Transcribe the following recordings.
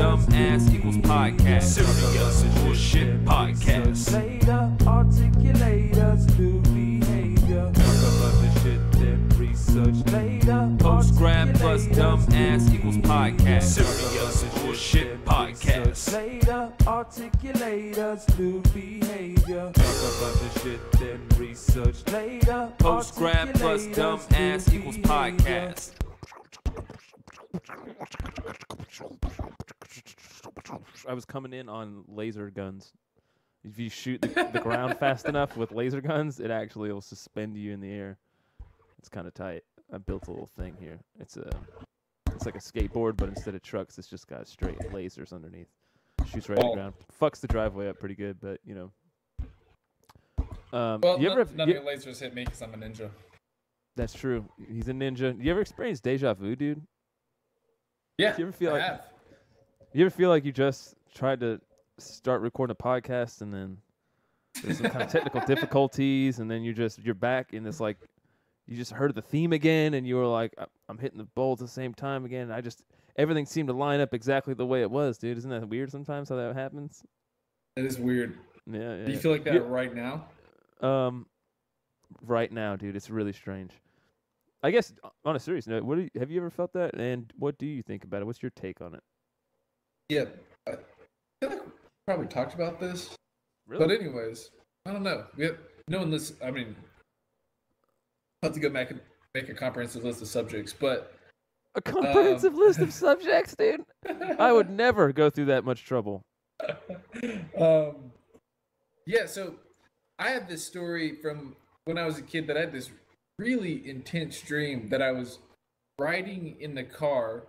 dumbass equals podcast. Serious bullshit podcast. Later, articulators, new behavior. Talk about the shit, then research later. Post-grad plus dumbass equals podcast. Serious bullshit podcast. Later, articulators, new behavior. Talk about the shit, then research later. Post-grad plus dumbass equals podcast. I was coming in on laser guns. If you shoot the ground fast enough with laser guns, it actually will suspend you in the air. It's kind of tight. I built a little thing here. It's like a skateboard, but instead of trucks, it's just got straight lasers underneath. Shoots right at the ground. Fucks the driveway up pretty good, but you know. Well, none of your lasers hit me because I'm a ninja. That's true. He's a ninja. You ever experience deja vu, dude? Yeah, you ever feel I have. You ever feel like you just tried to start recording a podcast and then there's some kind of technical difficulties and then you're back in this, like, you just heard the theme again and you were like, I'm hitting the bowl at the same time again. Everything seemed to line up exactly the way it was, dude. Isn't that weird sometimes how that happens? It is weird. Yeah. Do you feel like that right now? Right now, dude, it's really strange. I guess on a serious note, have you ever felt that? And what do you think about it? What's your take on it? Yeah, I feel like we probably talked about this. Really? But anyways, I don't know. No one listens. I mean, I'll have to go back and make a comprehensive list of subjects, but a comprehensive list of subjects, dude. I would never go through that much trouble. Yeah, so I have this story from when I was a kid that I had this really intense dream that I was riding in the car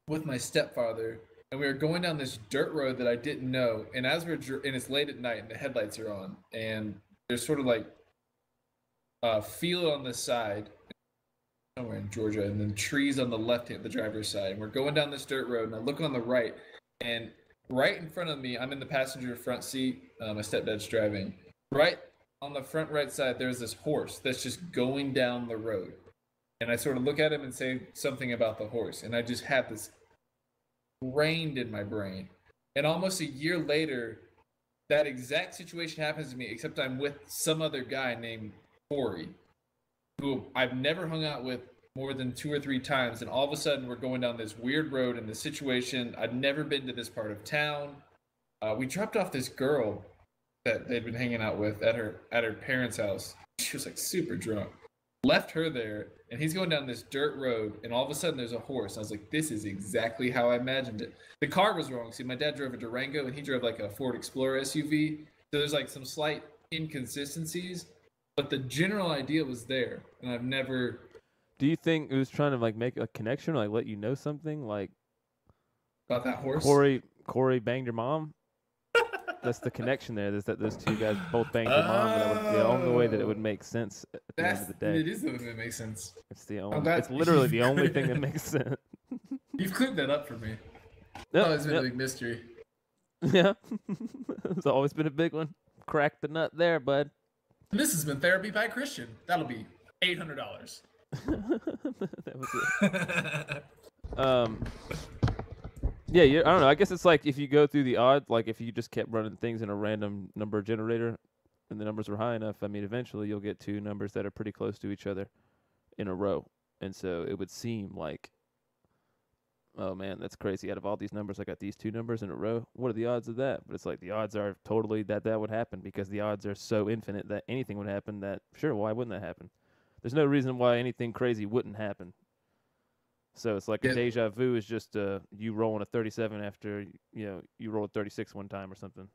with my stepfather, and we were going down this dirt road that I didn't know. And and it's late at night, and the headlights are on, and there's sort of like a field on the side somewhere in Georgia, and then trees on the left hand, the driver's side. And we're going down this dirt road, and I look on the right, and right in front of me, I'm in the passenger front seat. My stepdad's driving. Right on the front right side, there's this horse that's just going down the road. And I sort of look at him and say something about the horse. And I just have this ingrained in my brain. And almost a year later, that exact situation happens to me, except I'm with some other guy named Corey, who I've never hung out with more than 2 or 3 times. And all of a sudden, we're going down this weird road in this situation. I'd never been to this part of town. We dropped off this girl that they'd been hanging out with at her parents' house. She was like super drunk. Left her there, and he's going down this dirt road, and all of a sudden there's a horse. I was like, this is exactly how I imagined it. The car was wrong. See, my dad drove a Durango, and he drove like a Ford Explorer SUV. So there's like some slight inconsistencies, but the general idea was there, and I've never... Do you think it was trying to like make a connection, or like let you know something, like about that horse? Corey banged your mom? That's the connection there. Is that those two guys both banged your mom? But that would, the only way that it would make sense at the end of the day. It is the only thing that makes sense. It's the only. It's literally the only thing that makes sense. You've cleared that up for me. Yep, It's been a big mystery. Yeah, it's always been a big one. Crack the nut there, bud. And this has been Therapy by Christian. That'll be $800. That was it. Yeah, I don't know. I guess it's like if you go through the odds, like if you just kept running things in a random number generator and the numbers were high enough, I mean, eventually you'll get 2 numbers that are pretty close to each other in a row. And so it would seem like, oh, man, that's crazy. Out of all these numbers, I got these 2 numbers in a row. What are the odds of that? But it's like the odds are totally that would happen because the odds are so infinite that anything would happen that, sure, why wouldn't that happen? There's no reason why anything crazy wouldn't happen. So it's like a deja vu is just you rolling a 37 after you rolled a 36 one time or something.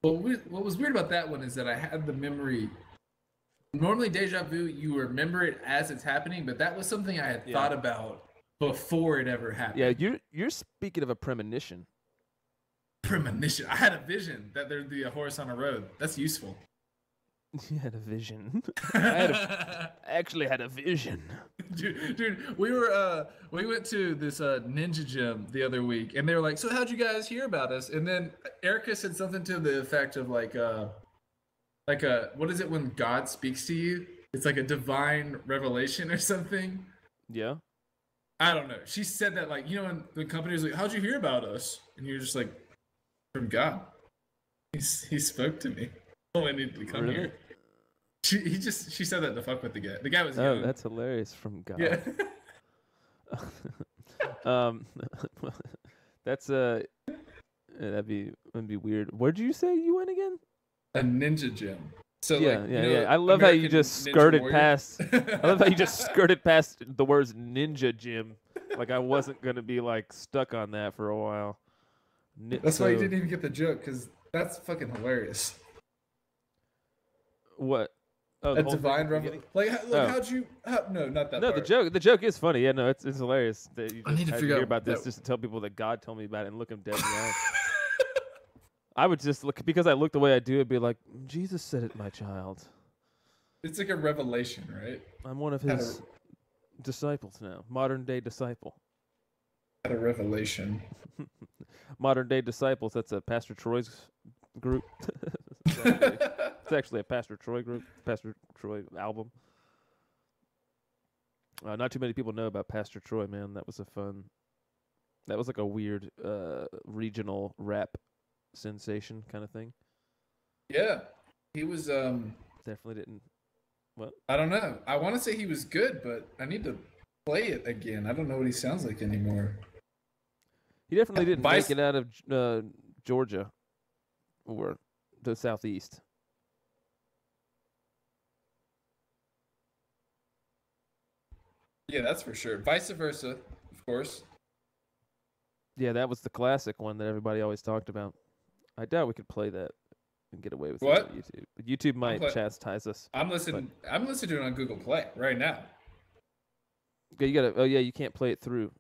Well, what was weird about that one is that I had the memory. Normally, deja vu, you remember it as it's happening, but that was something I had thought about before it ever happened. Yeah, you're speaking of a premonition. Premonition. I had a vision that there'd be a horse on a road. That's useful. You had a vision. I actually had a vision. Dude, we went to this ninja gym the other week, and they were like, "So how'd you guys hear about us?" And then Erica said something to the effect of like what is it when God speaks to you? It's like a divine revelation or something. Yeah. I don't know. She said that like, you know, when the company was like, "How'd you hear about us?" And you're just like, "From God. He spoke to me. Oh, I needed to come Really? here." She said that to fuck with the guy. The guy was Oh, young. that's hilarious. From God. Yeah. um, that's that'd be weird. Where'd you say you went again? A ninja gym. So Yeah, like, yeah, you know, yeah. I love how you American just Ninja skirted Warrior? past. I love how you just skirted past the words ninja gym. Like I wasn't gonna be like stuck on that for a while. That's why you So didn't even get the joke, because that's fucking hilarious. what? Oh, A the whole thing divine at the revelation. beginning? Like, look, Oh. how'd you? No, not that No, part. the joke is funny. Yeah, no, it's hilarious that you I just need to had to figure hear out about this that- just to tell people that God told me about it and look him dead in the eye. I would just look because I look the way I do. It'd be like Jesus said it, my child. It's like a revelation, right? I'm one of Had his disciples now, modern day disciple. Had a revelation. Modern day disciples. That's a Pastor Troy's group. It's actually a Pastor Troy group, Pastor Troy album. Not too many people know about Pastor Troy, man. That was like a weird regional rap sensation kind of thing. Yeah, he was. Definitely didn't. What? I don't know. I want to say he was good, but I need to play it again. I don't know what he sounds like anymore. He definitely didn't Vice- make it out of Georgia or the Southeast. Yeah, that's for sure. Vice versa, of course. Yeah, that was the classic one that everybody always talked about. I doubt we could play that and get away with What? it on YouTube. YouTube might chastise us. I'm listening to it on Google Play right now. Okay, you gotta. Oh yeah, you can't play it through.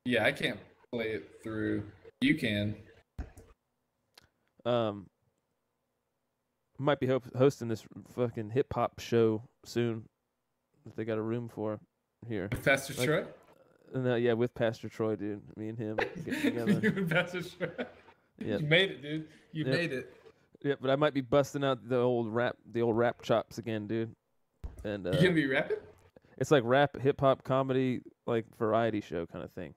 Yeah, I can't play it through. You can. Might be hosting this fucking hip hop show soon that they got a room for here. Pastor Troy? Yeah, with Pastor Troy, dude. Me and him getting together. You and Pastor Troy. Yep. You made it, dude. You made it. Yeah, but I might be busting out the old rap chops again, dude. And You gonna be rapping? it's like rap, hip hop, comedy, like variety show kind of thing.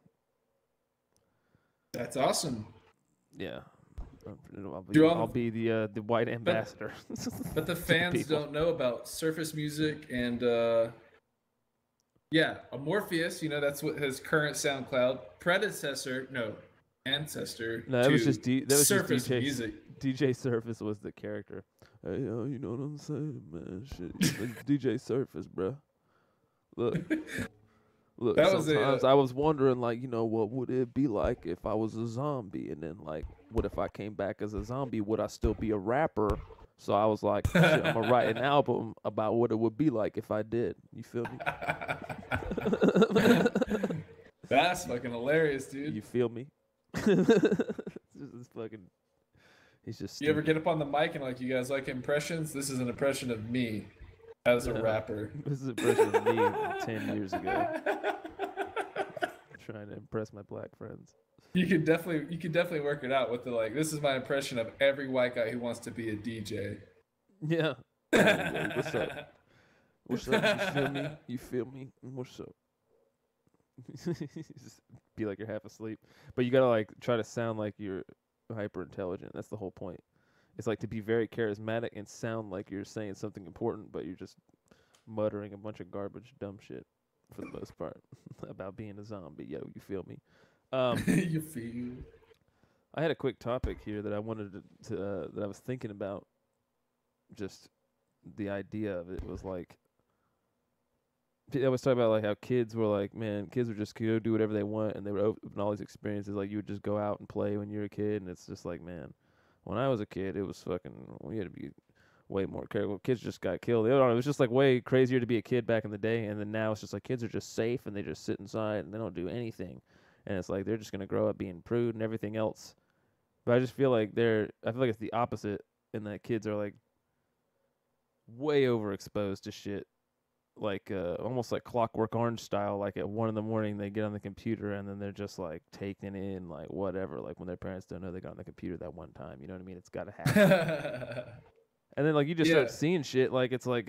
That's awesome. Yeah. Do I'll be the white ambassador. But the fans don't know about Surface Music and Morpheus. You know, that's what his current SoundCloud ancestor. No, that was just Surface DJ Music. DJ Surface was the character. Hey, yo, you know what I'm saying, man? Shit, it's DJ Surface, bro. Look, That was sometimes I was wondering, like, you know, what would it be like if I was a zombie? And then, like, what if I came back as a zombie? Would I still be a rapper? So I was like, shit, I'm going to write an album about what it would be like if I did. You feel me? That's fucking hilarious, dude. You feel me? This fucking... He's just... You ever get up on the mic and like, you guys like impressions? This is an impression of me as a rapper. This is an impression of me 10 years ago. Trying to impress my black friends. You could definitely work it out with the like. This is my impression of every white guy who wants to be a DJ. Yeah. Hey, what's up? What's up? You feel me? You feel me? What's up? Just be like you're half asleep, but you gotta like try to sound like you're hyper intelligent. That's the whole point. It's like to be very charismatic and sound like you're saying something important, but you're just muttering a bunch of garbage, dumb shit for the most part about being a zombie. Yo, you feel me? You feel? I had a quick topic here that I wanted to that I was thinking about. Just the idea of it was like, I was talking about like how kids were like, man, kids would just go do whatever they want, and they would open all these experiences. Like you would just go out and play when you were a kid, and it's just like, man, when I was a kid, it was fucking. We had to be way more careful. Kids just got killed. I don't know, it was just like way crazier to be a kid back in the day, and then now it's just like kids are just safe and they just sit inside and they don't do anything, and it's like they're just gonna grow up being prude and everything else. But I just feel like I feel like it's the opposite, in that kids are like way overexposed to shit. Like almost like Clockwork Orange style, like at 1 a.m. they get on the computer and then they're just like taking in like whatever, like when their parents don't know they got on the computer that one time, you know what I mean? It's gotta happen. And then like you just start seeing shit, like it's like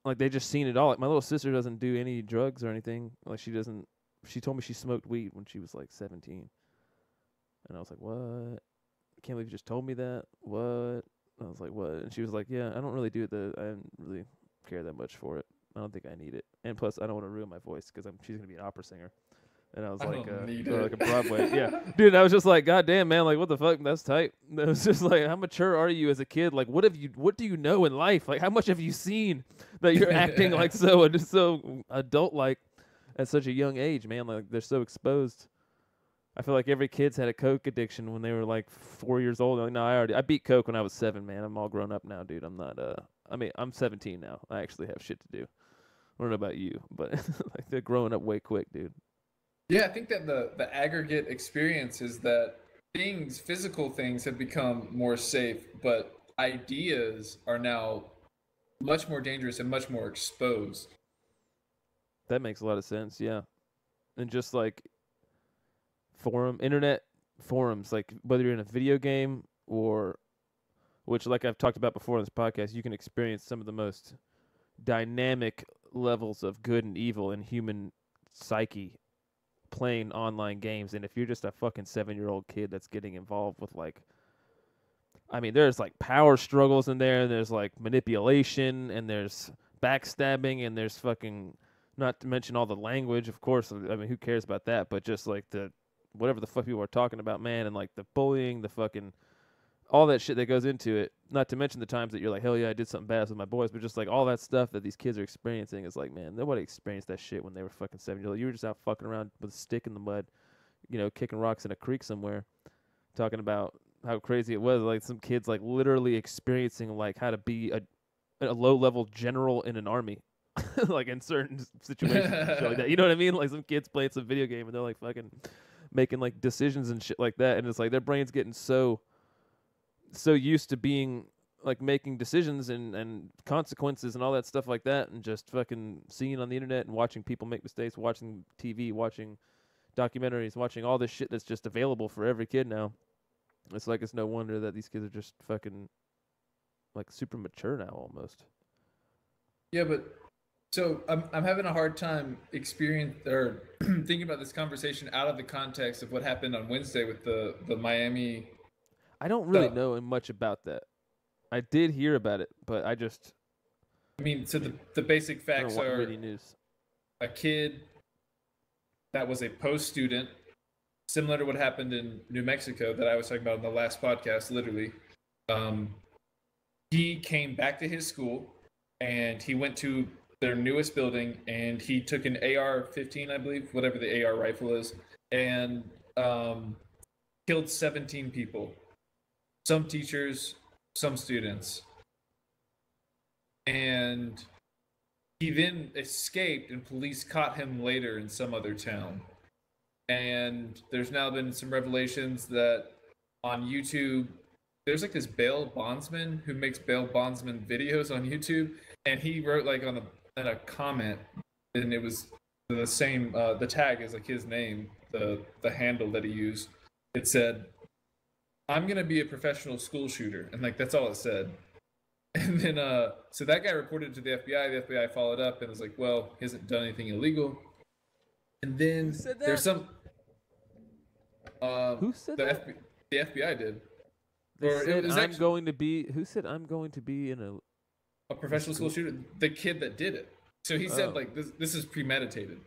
like they just seen it all. Like my little sister doesn't do any drugs or anything. Like she doesn't. She told me she smoked weed when she was like 17, and I was like, "What? I can't believe you just told me that. What?" I was like, "What?" And she was like, "Yeah, I don't really do the. I don't really care that much for it. I don't think I need it. And plus, I don't want to ruin my voice because she's gonna be an opera singer." And I was like, or like a Broadway, yeah, dude. I was just like, God damn, man, like what the fuck? That's tight. It was just like, how mature are you as a kid? Like, what do you know in life? Like, how much have you seen that you're acting like so adult like at such a young age, man? Like they're so exposed. I feel like every kid's had a Coke addiction when they were like 4 years old. Like, no, I beat Coke when I was 7, man. I'm all grown up now, dude. I'm not. I mean, I'm 17 now. I actually have shit to do. I don't know about you, but like they're growing up way quick, dude. Yeah, I think that the aggregate experience is that physical things have become more safe, but ideas are now much more dangerous and much more exposed. That makes a lot of sense, yeah. And just like internet forums, like whether you're in a video game or, which like I've talked about before in this podcast, you can experience some of the most dynamic levels of good and evil in human psyche playing online games. And if you're just a fucking 7-year-old kid that's getting involved with like, I mean, there's like power struggles in there, and there's like manipulation, and there's backstabbing, and there's fucking, not to mention all the language, of course. I mean, who cares about that? But just like the whatever the fuck people are talking about, man, and like the bullying, the fucking all that shit that goes into it. Not to mention the times that you're like, hell yeah, I did something bad with my boys, but just like all that stuff that these kids are experiencing is like, man, nobody experienced that shit when they were fucking 7 years old. You were just out fucking around with a stick in the mud, kicking rocks in a creek somewhere, talking about how crazy it was. Like some kids like literally experiencing like how to be a low level general in an army. Like in certain situations and shit like that. You know what I mean? Like some kids playing some video game and they're like fucking making like decisions and shit like that, and it's like their brain's getting so used to being like making decisions and consequences and all that stuff like that, and just fucking seeing on the internet and watching people make mistakes, watching TV, watching documentaries, watching all this shit that's just available for every kid now. It's like it's no wonder that these kids are just fucking like super mature now almost. Yeah, but so I'm having a hard time thinking about this conversation out of the context of what happened on Wednesday with the Miami I don't really stuff. know much about that. I did hear about it, but I just I mean, so the basic facts are really news. A kid that was a post student, similar to what happened in New Mexico that I was talking about in the last podcast, literally. He came back to his school and he went to their newest building and he took an AR-15, I believe, whatever the AR rifle is, and killed 17 people. Some teachers, some students. And he then escaped and police caught him later in some other town. And there's now been some revelations that on YouTube, there's like this bail bondsman who makes bail bondsman videos on YouTube, and he wrote like in a comment, and it was the same. The tag is like his name, the handle that he used. It said, "I'm gonna be a professional school shooter," and like that's all it said. And then so that guy reported to the FBI. The FBI followed up and was like, "Well, he hasn't done anything illegal." And then there's some. Who said that? The FBI did. Who said I'm going to be in a professional school shooter? The kid that did it. So he said like this is premeditated.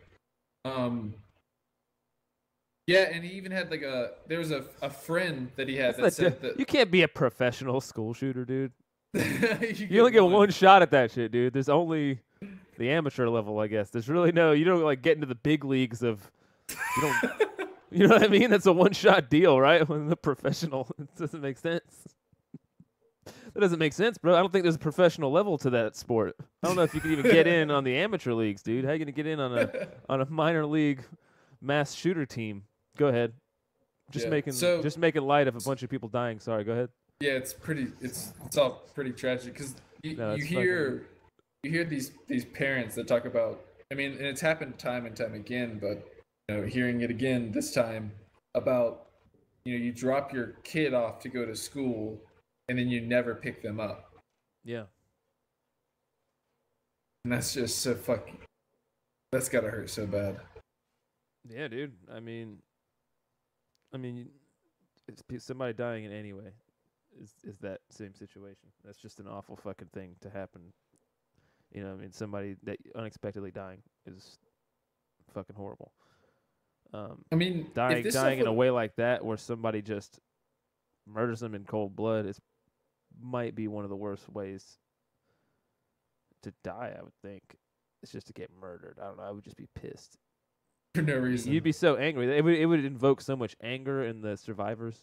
Yeah, and he even had like there was a friend that he had that said that you can't be a professional school shooter, dude. you only get one shot at that shit, dude. There's only the amateur level, I guess. There's really you don't like get into the big leagues of you don't you know what I mean? That's a one-shot deal, right? When the professional, it doesn't make sense. That doesn't make sense, bro. I don't think there's a professional level to that sport. I don't know if you can even get in on the amateur leagues, dude. How are you gonna get in on a minor league mass shooter team? Go ahead. Just making light of a bunch of people dying. Sorry, go ahead. Yeah, it's all pretty tragic because you hear these parents that talk about. I mean, and it's happened time and time again, but hearing it again this time about you drop your kid off to go to school and then you never pick them up. Yeah. And that's just so fucking. That's gotta hurt so bad. Yeah, dude. I mean, it's somebody dying in any way is that same situation. That's just an awful fucking thing to happen. You know, I mean, somebody that unexpectedly dying is fucking horrible. I mean, if this Dying stuff in a would, way like that, where somebody just murders them in cold blood, is might be one of the worst ways to die. I would think it's just to get murdered. I don't know. I would just be pissed. for no reason. You'd be so angry. It would invoke so much anger in the survivors.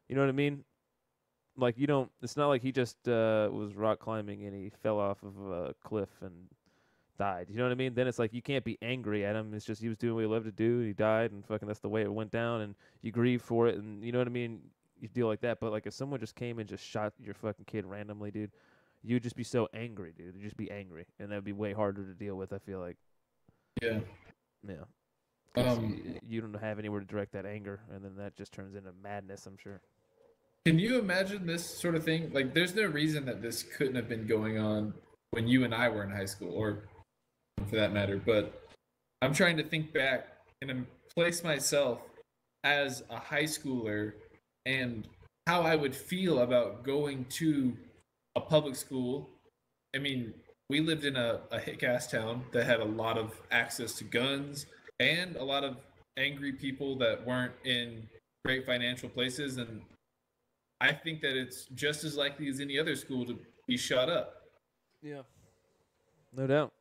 You know what I mean? Like you don't. It's not like he just was rock climbing and he fell off of a cliff and died. You know what I mean? Then it's like you can't be angry at him. It's just he was doing what he loved to do. And he died, and fucking that's the way it went down. And you grieve for it, and you know what I mean. You deal like that. But like if someone just came and just shot your fucking kid randomly, dude, you'd just be so angry, dude. You'd just be angry, and that'd be way harder to deal with. I feel like. Yeah. Yeah. You don't have anywhere to direct that anger, and then that just turns into madness, I'm sure. Can you imagine this sort of thing? Like, there's no reason that this couldn't have been going on when you and I were in high school, or for that matter. But I'm trying to think back and place myself as a high schooler and how I would feel about going to a public school. I mean, we lived in a hick-ass town that had a lot of access to guns and a lot of angry people that weren't in great financial places. And I think that it's just as likely as any other school to be shut up. Yeah. No doubt.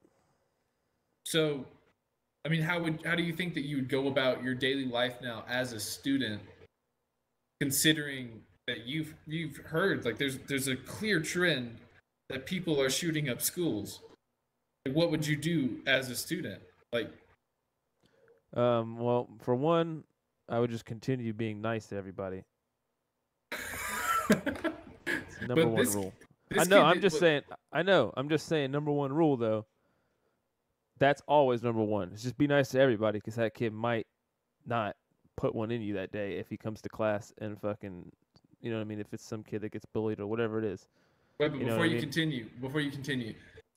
So, I mean, how do you think that you would go about your daily life now as a student, considering that you've heard like there's a clear trend that people are shooting up schools? Like, what would you do as a student? Like, well, for one, I would just continue being nice to everybody. It's number one rule. I know. I'm just saying. I know. I'm just saying. Number one rule, though. That's always number one. It's just be nice to everybody, because that kid might not put one in you that day if he comes to class and fucking, you know what I mean? If it's some kid that gets bullied or whatever it is. Wait, but before you continue,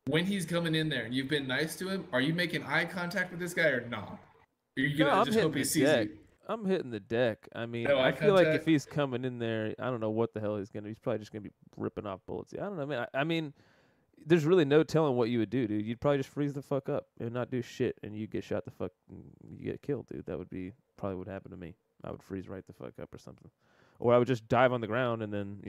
when he's coming in there and you've been nice to him, are you making eye contact with this guy or not? Are you gonna just hope he sees you? I'm hitting the deck. I mean, No I eye feel like if contact? he's coming in there, I don't know what the hell he's gonna. He's probably just gonna be ripping off bullets. I don't know, man. I mean, there's really no telling what you would do, dude. You'd probably just freeze the fuck up and not do shit, and you get shot the fuck, and you get killed, dude. That would be probably what happened to me. I would freeze right the fuck up or something, or I would just dive on the ground and then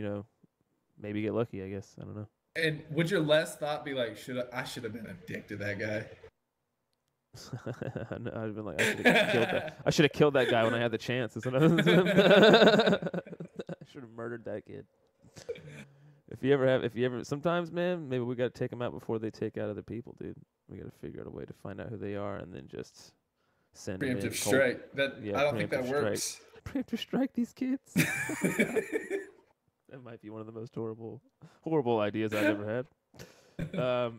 maybe get lucky. I guess I don't know. And would your last thought be like, I should have been a dick to that guy? I'd have been like, I should have killed that guy when I had the chance. I should have murdered that kid. If you ever, sometimes, man, maybe we got to take them out before they take out other people, dude. We got to figure out a way to find out who they are and then just send them in. Preemptive strike. I don't think that works. Preemptive strike these kids. That might be one of the most horrible ideas I've ever had.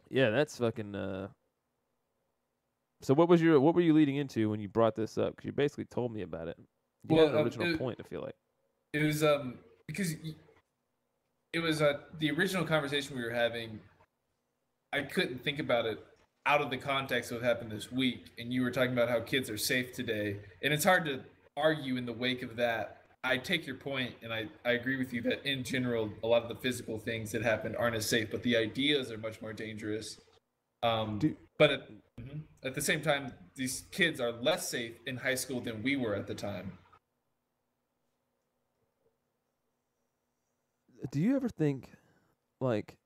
Yeah, that's fucking. So what were you leading into when you brought this up? Because you basically told me about it. You had an original point. I feel like it was because it was the original conversation we were having. I couldn't think about it out of the context of what happened this week, and you were talking about how kids are safe today, and it's hard to argue in the wake of that. I take your point, and I agree with you that in general, a lot of the physical things that happened aren't as safe, but the ideas are much more dangerous. But at the same time, these kids are less safe in high school than we were at the time. Do you ever think, like,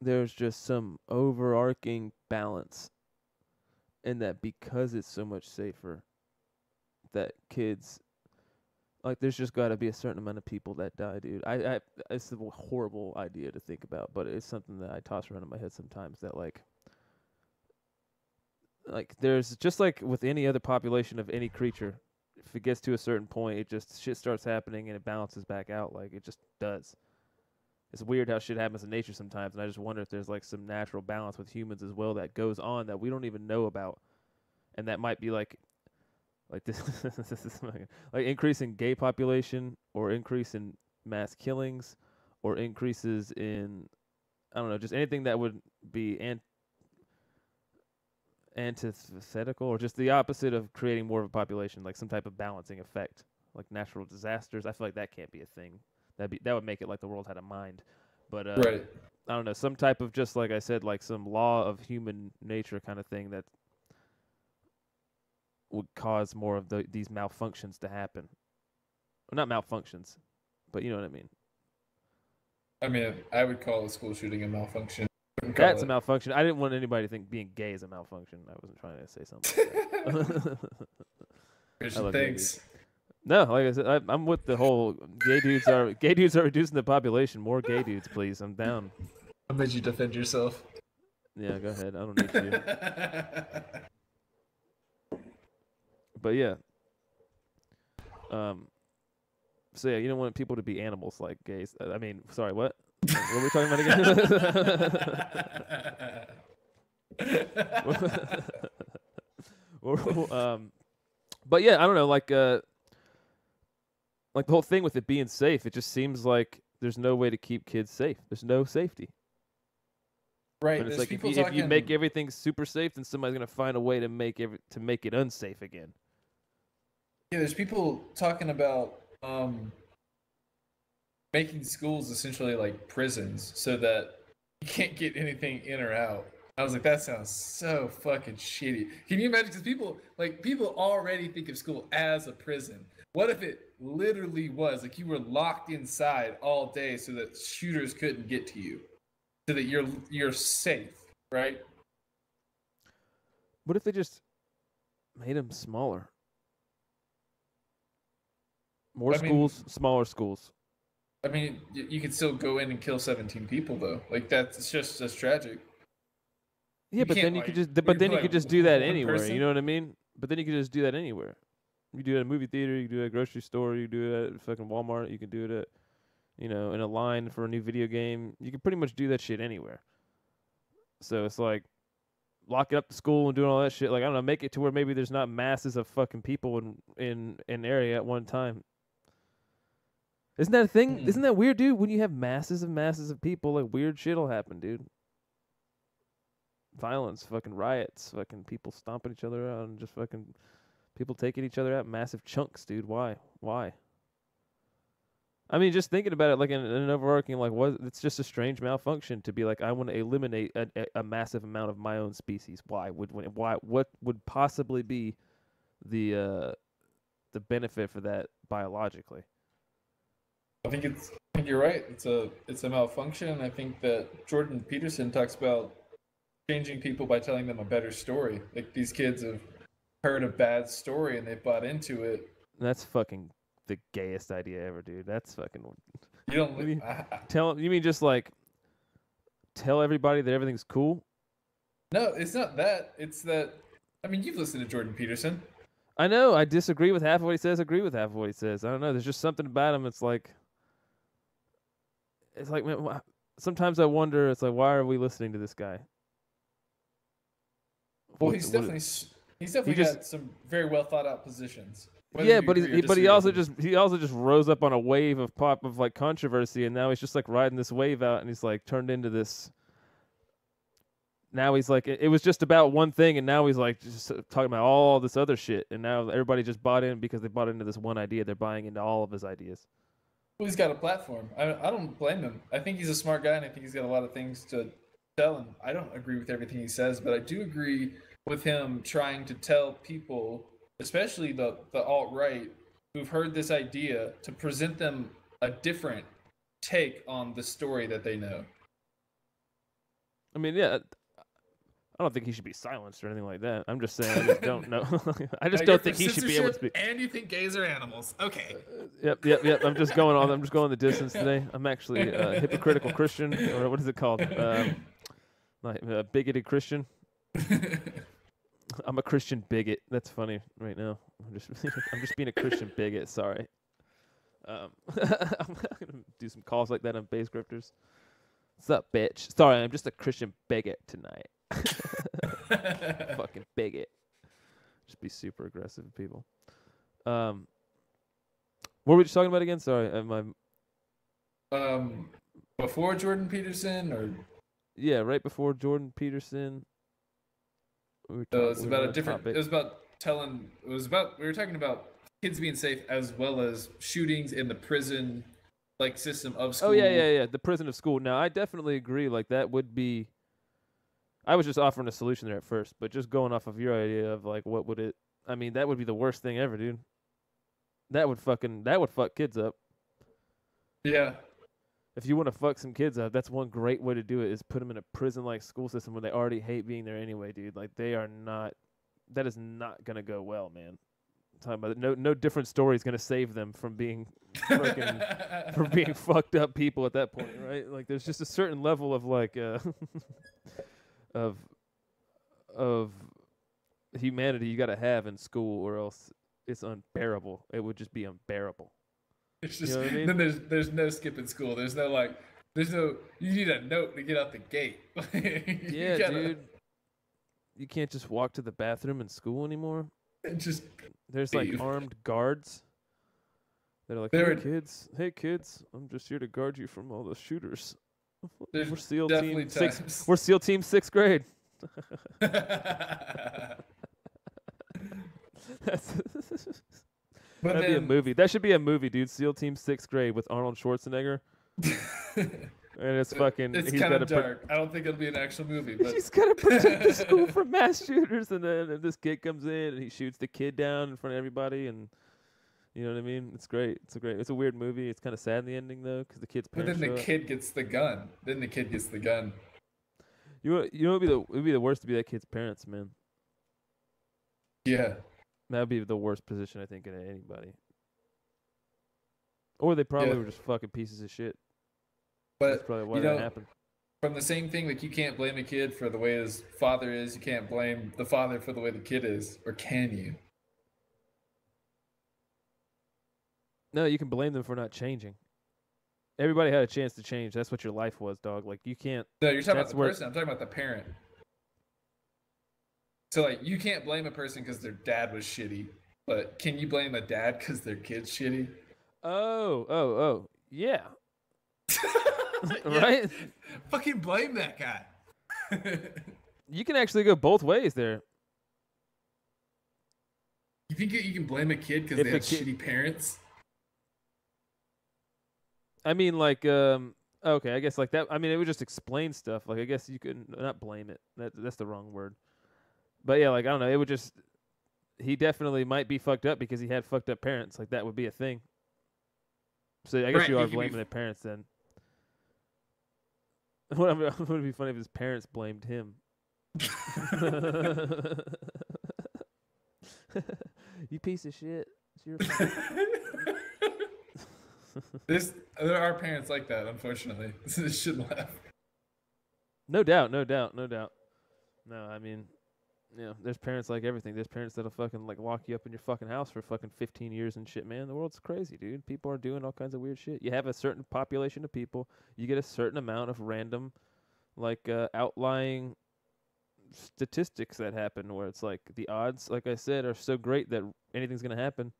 there's just some overarching balance in that because it's so much safer, that kids, like, there's just got to be a certain amount of people that die, dude. It's a horrible idea to think about, but it's something that I toss around in my head sometimes, that like there's just like with any other population of any creature, if it gets to a certain point, it just shit starts happening and it balances back out. Like, it just does. It's weird how shit happens in nature sometimes, and I just wonder if there's like some natural balance with humans as well that goes on that we don't even know about, and that might be like this, this is like increase in gay population, or increase in mass killings, or increases in I don't know, just anything that would be antithetical or just the opposite of creating more of a population, like some type of balancing effect, like natural disasters. I feel like that can't be a thing. That would make it like the world had a mind. But Right. I don't know, some type of, just like I said, like some law of human nature kind of thing that would cause more of these malfunctions to happen. Well, not malfunctions, but you know what I mean. I mean, I would call a school shooting a malfunction. I wouldn't call That's a it. malfunction. I didn't want anybody to think being gay is a malfunction. I wasn't trying to say something like that. I Christian, love gay dudes. thanks. No, like I said, I'm with the whole gay dudes are reducing the population. More gay dudes, please. I'm down. I made you defend yourself. Yeah, go ahead. I don't need you. But yeah. So yeah, you don't want people to be animals like gays. I mean, sorry, what? What were we talking about again? But yeah, I don't know, like the whole thing with it being safe, it just seems like there's no way to keep kids safe. There's no safety. Right. And it's There's like people if you make everything super safe, then somebody's gonna find a way to make it unsafe again. Yeah, there's people talking about making schools essentially like prisons so that you can't get anything in or out. I was like, that sounds so fucking shitty. Can you imagine? Because people already think of school as a prison. What if it literally was like you were locked inside all day so that shooters couldn't get to you, so that you're safe, right? What if they just made them smaller? More schools, smaller schools. I mean, you could still go in and kill 17 people though. Like that's just as tragic. Yeah, but then you could just do that anywhere. Person? You know what I mean? But then you could just do that anywhere. You do it at a movie theater. You can do it at a grocery store. You can do it at fucking Walmart. You can do it at, in a line for a new video game. You can pretty much do that shit anywhere. So it's like, locking up the school and doing all that shit. Like, I don't know, make it to where maybe there's not masses of fucking people in an area at one time. Isn't that a thing? Isn't that weird, dude? When you have masses of people, like, weird shit'll happen, dude. Violence, fucking riots, fucking people stomping each other out, and just fucking people taking each other out, massive chunks, dude. Why? I mean, just thinking about it, like in an overarching, like, it's just a strange malfunction to be like, I want to eliminate a massive amount of my own species. Why? What would possibly be the benefit for that biologically? I think you're right. It's a malfunction. I think that Jordan Peterson talks about changing people by telling them a better story. Like, these kids have heard a bad story and they bought into it. That's fucking the gayest idea ever, dude. That's fucking. You don't you mean just like tell everybody that everything's cool? No, it's not that. It's that. I mean, you've listened to Jordan Peterson. I know. I disagree with half of what he says. Agree with half of what he says. I don't know. There's just something about him. It's like, man, sometimes I wonder. It's like, why are we listening to this guy? Well, he's definitely got some very well thought out positions. Yeah, but he also just rose up on a wave of like controversy, and now he's just like riding this wave out, and he's like turned into this. Now he's like, it was just about one thing, and now he's like just talking about all this other shit, and now everybody just bought in because they bought into this one idea. They're buying into all of his ideas. Well, he's got a platform. I don't blame him. I think he's a smart guy, and I think he's got a lot of things to tell. And I don't agree with everything he says, but I do agree with him trying to tell people, especially the alt-right, who've heard this idea, to present them a different take on the story that they know. I mean, yeah, I don't think he should be silenced or anything like that. I'm just saying, I just don't know. I just don't think he should be able to speak. And you think gays are animals? Okay. Yep. I'm just going the distance today. I'm actually a hypocritical Christian, or what is it called? Like a bigoted Christian. I'm a Christian bigot. That's funny right now. I'm just being a Christian bigot. Sorry. I'm gonna do some calls like that on base grifters. What's up, bitch? Sorry, I'm just a Christian bigot tonight. Fucking bigot. Just be super aggressive with people. What were we just talking about again? Sorry, before Jordan Peterson or Yeah, right before Jordan Peterson. So it's We were about on a a different. It topic. was about telling. It was about. We were talking about kids being safe as well as shootings in the prison, like system of Oh yeah, school. yeah, yeah. The prison of school. Now I definitely agree. Like that would be. I was just offering a solution there at first, but just going off of your idea of like what would it. I mean, that would be the worst thing ever, dude. That would fuck kids up. Yeah, If you want to fuck some kids up, that's one great way to do it. Is put them in a prison-like school system where they already hate being there anyway, dude. Like they are not. That is not gonna go well, man. I'm talking about it. No different story is gonna save them from being fucking for being fucked up people at that point, right? Like there's just a certain level of like of of humanity you got to have in school, or else it's unbearable. It would just be unbearable. it's You just know what I mean? then there's no skipping school. There's no like. There's no. You need a note to get out the gate. You Yeah, gotta dude. You can't just walk to the bathroom in school anymore. just There's like leave. armed guards. They're like, There, hey kids, I'm just here to guard you from all the shooters. there's We're SEAL definitely team six. times. We're SEAL team 6th grade. That's But That'd be a then, movie. That should be a movie, dude. SEAL Team 6th grade with Arnold Schwarzenegger, and it's fucking. it's He's kind got of to. dark. I don't think it'll be an actual movie, but He's got to protect the school from mass shooters, and then this kid comes in and he shoots the kid down in front of everybody, and you know what I mean. It's great. It's a weird movie. It's kind of sad in the ending though, because the kid's But parents then the show up. kid gets the gun. Then the kid gets the gun. You know it'd be the worst to be that kid's parents, man. Yeah. That'd be the worst position I think in anybody. Or they probably Yeah. were just fucking pieces of shit. But That's probably why you that know, happened. from the same thing, like you can't blame a kid for the way his father is. You can't blame the father for the way the kid is, or can you? No, you can blame them for not changing. Everybody had a chance to change. That's what your life was, dog. Like you can't. No, you're talking about That's the where- person. I'm talking about the parent. So like, you can't blame a person because their dad was shitty, but can you blame a dad because their kid's shitty? Oh, yeah. Yeah. Right? Fucking blame that guy. You can actually go both ways there. You think you can blame a kid because If they a have kid- shitty parents? I mean, like, okay, I guess like that. I mean, it would just explain stuff. Like, I guess you could not blame it. That's the wrong word. But yeah, like I don't know. It would just. He definitely might be fucked up because he had fucked up parents. Like that would be a thing. So I guess Right, you he are could be blaming the parents then. Would be funny if his parents blamed him. You piece of shit. It's your fault. There are parents like that, unfortunately. This should laugh. No doubt. No, I mean, there's parents like everything. There's parents that'll fucking like lock you up in your fucking house for fucking 15 years and shit, man. The world's crazy, dude. People are doing all kinds of weird shit. You have a certain population of people, you get a certain amount of random, like, outlying statistics that happen where it's like the odds, like I said, are so great that anything's gonna happen.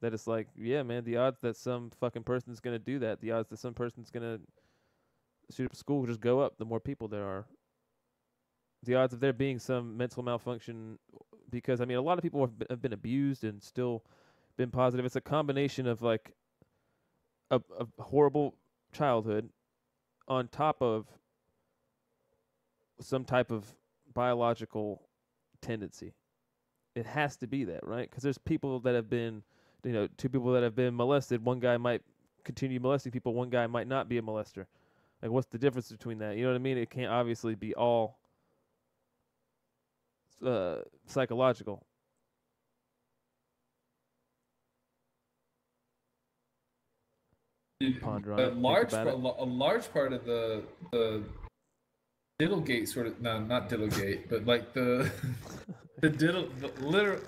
That it's like, yeah, man, the odds that some fucking person's gonna do that, the odds that some person's gonna shoot up a school just go up the more people there are. The odds of there being some mental malfunction, because I mean, a lot of people have been abused and still been positive. It's a combination of like a horrible childhood on top of some type of biological tendency. It has to be that, right? Because there's people that have been, two people that have been molested. One guy might continue molesting people. One guy might not be a molester. Like, what's the difference between that? You know what I mean? It can't obviously be all psychological. Ponder on A it. large, Think about it. a large part of the Diddlegate sort of, no, not Diddlegate, but like the the literal.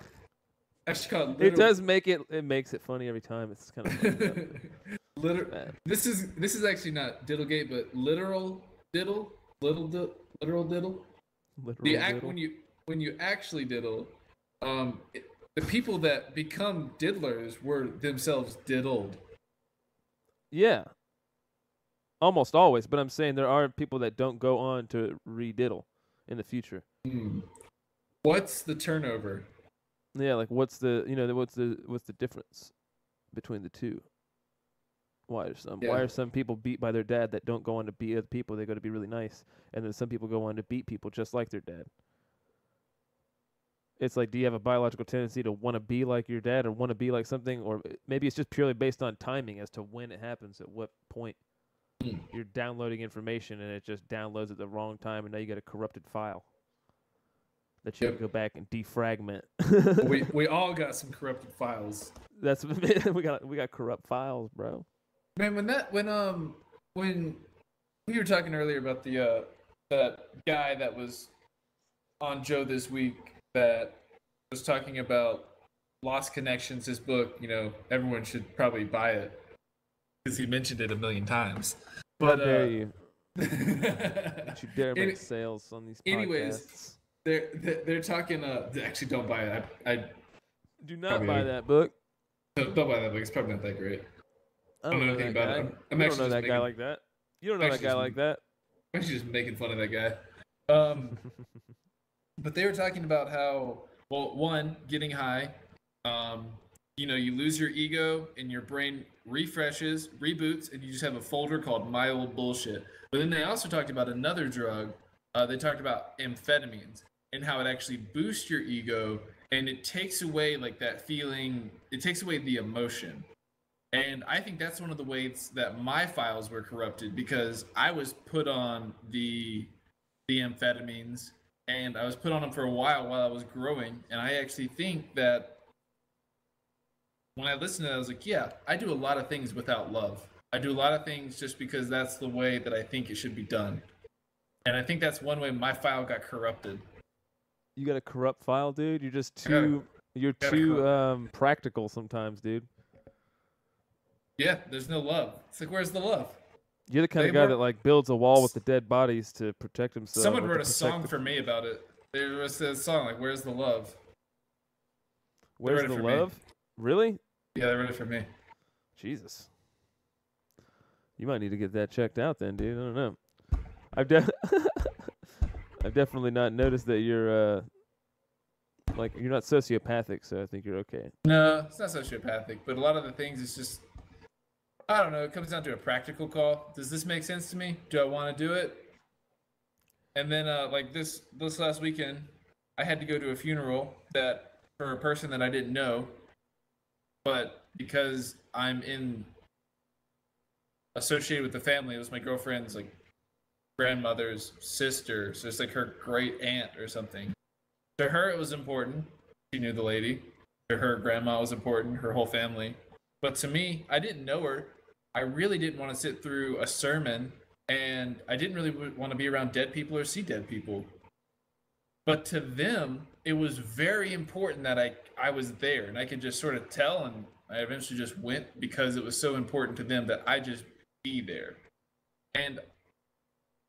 I should call it. It does make it. It makes it funny every time. It's kind of Literal. This is actually not Diddlegate, but literal diddle, literal diddle. The act when you actually diddle, the people that become diddlers were themselves diddled. Yeah. almost always. But I'm saying there are people that don't go on to rediddle in the future. What's the turnover? Yeah, like what's the what's the difference between the two? Why are some people beat by their dad that don't go on to beat other people? They go to be really nice, and then some people go on to beat people just like their dad. It's like, do you have a biological tendency to want to be like your dad or want to be like something, or maybe it's just purely based on timing as to when it happens, at what point you're downloading information and it just downloads at the wrong time, and now you got a corrupted file that you can go back and defragment. we all got some corrupted files. That's we got corrupt files, bro. Man, when we were talking earlier about the that guy that was on Joe This Week that was talking about Lost Connections, his book, everyone should probably buy it because he mentioned it a million times. But how dare you? Don't you dare make sales on these podcasts. Anyways, they're talking. Actually, don't buy it. I do not buy that book. Don't buy that book. It's probably not that great. I don't know anything about it. You don't know that guy like that. You don't know that guy like that. I'm actually just making fun of that guy. But they were talking about how, well, one, getting high, you lose your ego and your brain refreshes, reboots, and you just have a folder called My Old Bullshit. But then they also talked about another drug. They talked about amphetamines and how it actually boosts your ego and it takes away like that feeling. It takes away the emotion. And I think that's one of the ways that my files were corrupted, because I was put on the amphetamines, and I was put on them for a while I was growing. And I actually think that when I listened to it, I was like, yeah, I do a lot of things without love. I do a lot of things just because that's the way that I think it should be done. And I think that's one way my file got corrupted. You got a corrupt file, dude? You're just too practical sometimes, dude. Yeah, there's no love. It's like, where's the love? You're the kind of guy that like builds a wall with the dead bodies to protect himself. Someone wrote a song for me about it. There was a song like, "Where's the love?" Where's the love? Really? Yeah, they wrote it for me. Jesus. You might need to get that checked out then, dude. I don't know. I've definitely not noticed that you're you're not sociopathic, so I think you're okay. No, it's not sociopathic, but a lot of the things it's just, I don't know, it comes down to a practical call. Does this make sense to me? Do I want to do it? And then like this last weekend, I had to go to a funeral for a person that I didn't know, but because I'm associated with the family, it was my girlfriend's like grandmother's sister, so it's like her great aunt or something. To her, it was important. She knew the lady. To her, grandma was important, her whole family. But to me, I didn't know her. I really didn't want to sit through a sermon, and I didn't really want to be around dead people or see dead people. But to them, it was very important that I was there, and I could just sort of tell, and I eventually just went because it was so important to them that I just be there. And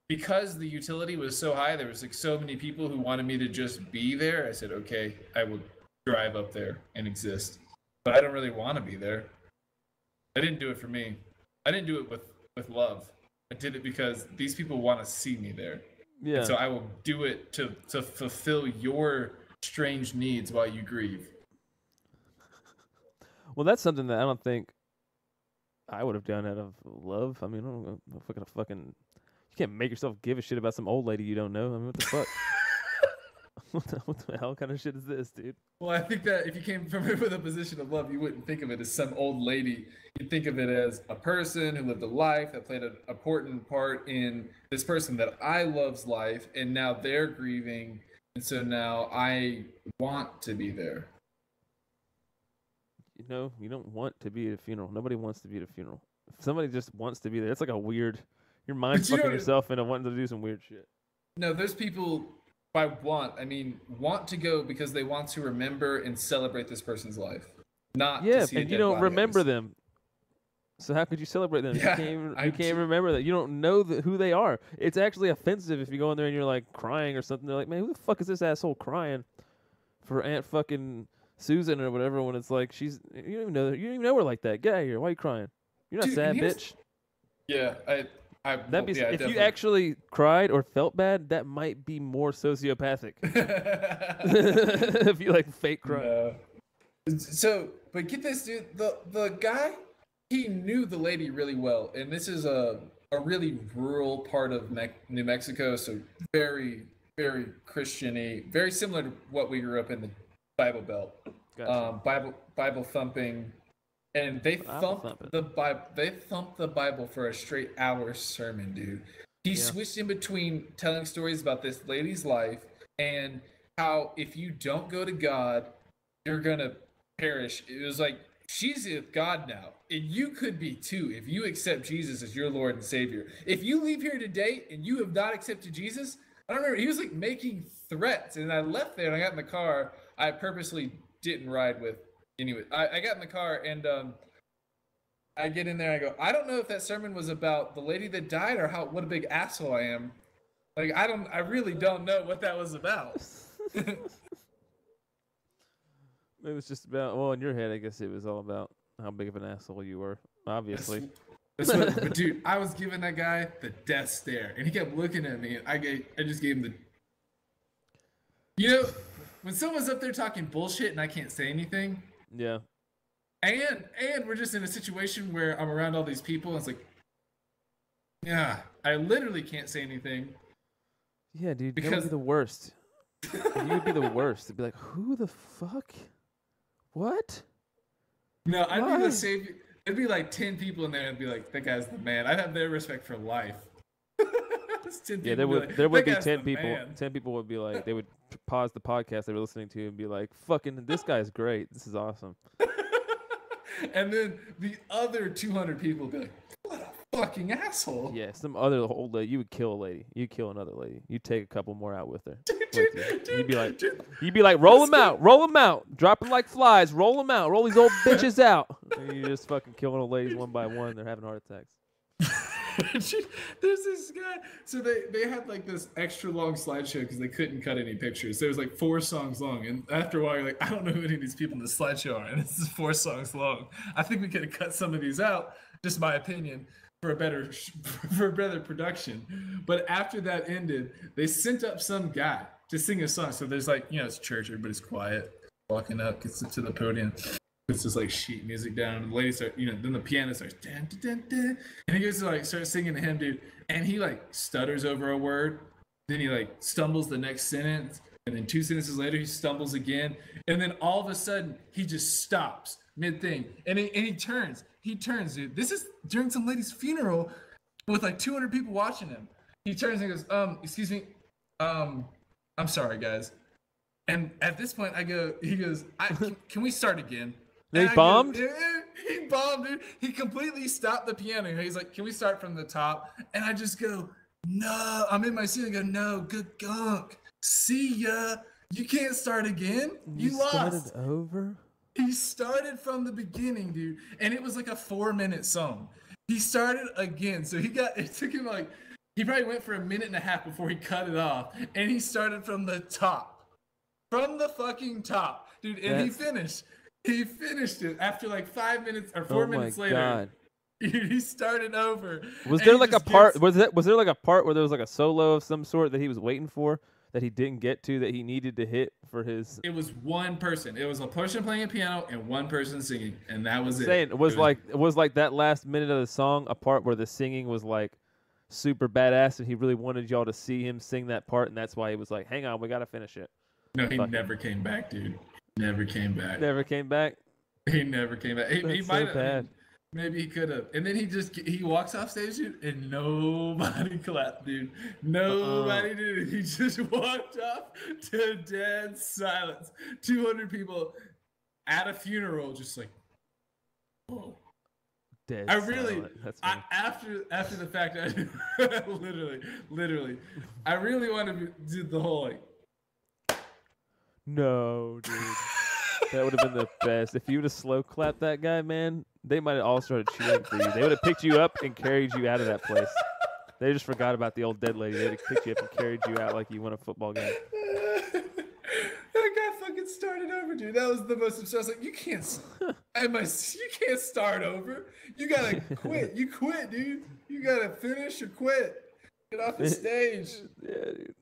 because the utility was so high, there was like so many people who wanted me to just be there. I said, okay, I will drive up there and exist. But I don't really want to be there. I didn't do it for me. I didn't do it with love. I did it because these people want to see me there. Yeah. And so I will do it to fulfill your strange needs while you grieve. Well, that's something that I don't think I would have done out of love. I mean, I don't know, fucking. You can't make yourself give a shit about some old lady you don't know. I mean, what the fuck? What the hell kind of shit is this, dude? Well, I think that if you came from it with a position of love, you wouldn't think of it as some old lady. You'd think of it as a person who lived a life that played an important part in this person that I love's life, and now they're grieving, and so now I want to be there. You know, you don't want to be at a funeral. Nobody wants to be at a funeral. If somebody just wants to be there, it's like a weird... Your mind's fucking yourself into wanting to do some weird shit. No, there's people, by want, I mean, want to go because they want to remember and celebrate this person's life. Not to see and you don't remember them. So how could you celebrate them? Yeah, you can't remember that. You don't know who they are. It's actually offensive if you go in there and you're like crying or something. They're like, man, who the fuck is this asshole crying for Aunt fucking Susan or whatever? When it's like you don't even know her like that. Get out of here. Why are you crying? You're not sad, bitch. Yeah, That'd be if definitely. you actually cried or felt bad, that might be more sociopathic. If you like fake cry. No. So, but get this, dude. The guy, he knew the lady really well, and this is a really rural part of New Mexico, so very very Christian-y, very similar to what we grew up in the Bible Belt. Gotcha. Bible thumping, and they thumped the Bible. They thumped the Bible for a straight hour sermon, dude. He switched in between telling stories about this lady's life and how if you don't go to God, you're gonna perish. It was like she's with God now, and you could be too if you accept Jesus as your Lord and Savior. If you leave here today and you have not accepted Jesus, I don't remember. He was like making threats, and I left there and I got in the car. I purposely didn't ride with. Anyway, I got in the car and I get in there. I go, I don't know if that sermon was about the lady that died or what a big asshole I am. Like I really don't know what that was about. It was just about, well, in your head, I guess it was all about how big of an asshole you were, obviously. But dude, I was giving that guy the death stare, and he kept looking at me, and I just gave him the. You know, when someone's up there talking bullshit and I can't say anything. Yeah. And we're just in a situation where I'm around all these people, and it's like, yeah, I literally can't say anything. Yeah, dude, that would be the worst. You would be the worst. It'd be like, who the fuck? What? No, I'd be the same. It'd be like 10 people in there and be like, that guy's the man. I'd have their respect for life. Yeah, there would be 10 people. Man. 10 people would be like, they would pause the podcast they were listening to and be like, fucking, this guy's great. This is awesome. And then the other 200 people would be like, what a fucking asshole. Yeah, some other old lady. You would kill a lady. You'd kill another lady. You'd take a couple more out with her. You'd be like, roll them out. Drop them like flies. Roll them out. Roll these old bitches out. And you're just fucking killing old ladies one by one. They're having heart attacks. There's this guy. So they had like this extra long slideshow because they couldn't cut any pictures. So it was like 4 songs long. And after a while, you're like, I don't know who any of these people in the slideshow are. And this is 4 songs long. I think we could have cut some of these out. Just my opinion. For a better production. But after that ended, they sent up some guy to sing a song. So there's like, it's church, everybody's quiet, walking up, gets to the podium, puts this like sheet music down, and the lady starts, then the piano starts, dun, dun, dun, dun, and he goes to like start singing to him, dude, and he like stutters over a word, then he like stumbles the next sentence, and then 2 sentences later he stumbles again, and then all of a sudden he just stops mid-thing, and he turns. He turns, dude. This is during some lady's funeral with like 200 people watching him. He turns and goes, excuse me, I'm sorry, guys. And at this point, he goes, can we start again? He bombed? He bombed, dude. He completely stopped the piano. He's like, can we start from the top? And I just go, no. I'm in my seat and go, no, good gunk. See ya. You can't start again. You lost. Started over? He started from the beginning, dude, and it was like a 4-minute song. He started again, so it took him like, he probably went for 1.5 minutes before he cut it off, and he started from the top. From the fucking top, dude, and he finished. He finished it after like 5 minutes or 4 minutes later. God. He started over. Was there like a part, was there like a part where there was like a solo of some sort that he was waiting for? That he didn't get to, that he needed to hit for his. It was one person. It was a person playing a piano and one person singing, and that was it. It was like that last minute of the song a part where the singing was like super badass, and he really wanted y'all to see him sing that part, and that's why he was like, "Hang on, we gotta finish it." No, he never came back, dude. Never came back. Never came back. He never came back. He might have. Bad. Maybe he could have. And then he walks off stage, dude, and nobody clapped, dude. Nobody did it. He just walked off to dead silence. 200 people at a funeral, just like, whoa. Dead silent. After the fact, I literally, I really wanted to do the whole like. No, dude. That would have been the best. If you would have slow clapped that guy, man, they might have all started cheering for you. They would have picked you up and carried you out of that place. They just forgot about the old dead lady. They would have picked you up and carried you out like you won a football game. That guy fucking started over ever, dude. That was the most absurd. I was like, you can't start over. You gotta quit. You quit, dude. You gotta finish or quit. Get off the stage. Yeah, dude.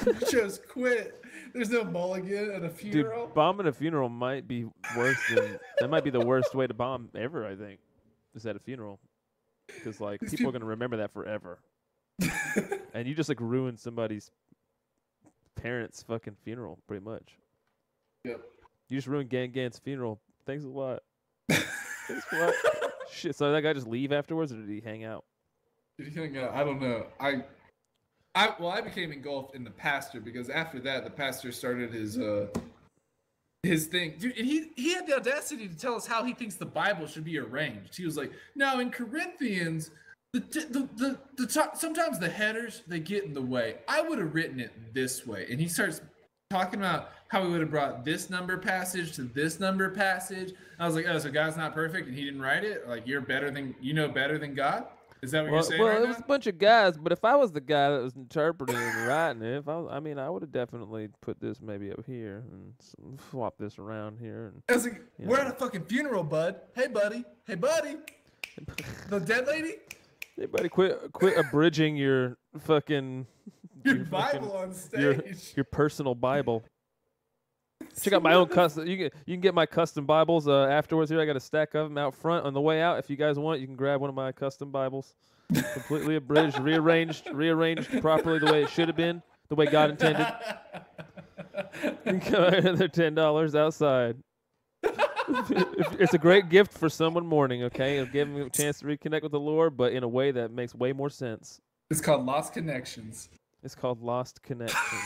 You chose quit. There's no mulligan at a funeral. Dude, bombing a funeral might be worse than that. Might be the worst way to bomb ever. I think is at a funeral, because like people are gonna remember that forever. And you just like ruined somebody's parents' fucking funeral, pretty much. Yep. You just ruined Gan's funeral. Thanks a lot. Thanks a lot. Shit. So did that guy just leave afterwards, or did he hang out? Did he hang out? I don't know. I became engulfed in the pastor, because after that the pastor started his thing. Dude, and he had the audacity to tell us how he thinks the Bible should be arranged. He was like, "Now in Corinthians, sometimes the headers they get in the way. I would have written it this way." And he starts talking about how we would have brought this number passage to this number passage. I was like, "Oh, so God's not perfect and he didn't write it? Like you know better than God?" Is that what you're saying? Well, right it was now? a bunch of guys, but if I was the guy that was interpreting and writing it, I would have definitely put this maybe up here and swap this around here. And I was like, "We're at a fucking funeral, bud. Hey, buddy. The dead lady? Hey, buddy, quit abridging your fucking Your Bible on stage. your personal Bible. Check out my own custom. You can get my custom Bibles afterwards. Here, I got a stack of them out front on the way out. If you guys want, you can grab one of my custom Bibles, completely abridged, rearranged properly the way it should have been, the way God intended. Another $10 outside. It's a great gift for someone mourning. Okay, it'll give them a chance to reconnect with the Lord, but in a way that makes way more sense. It's called Lost Connections. It's called Lost Connections.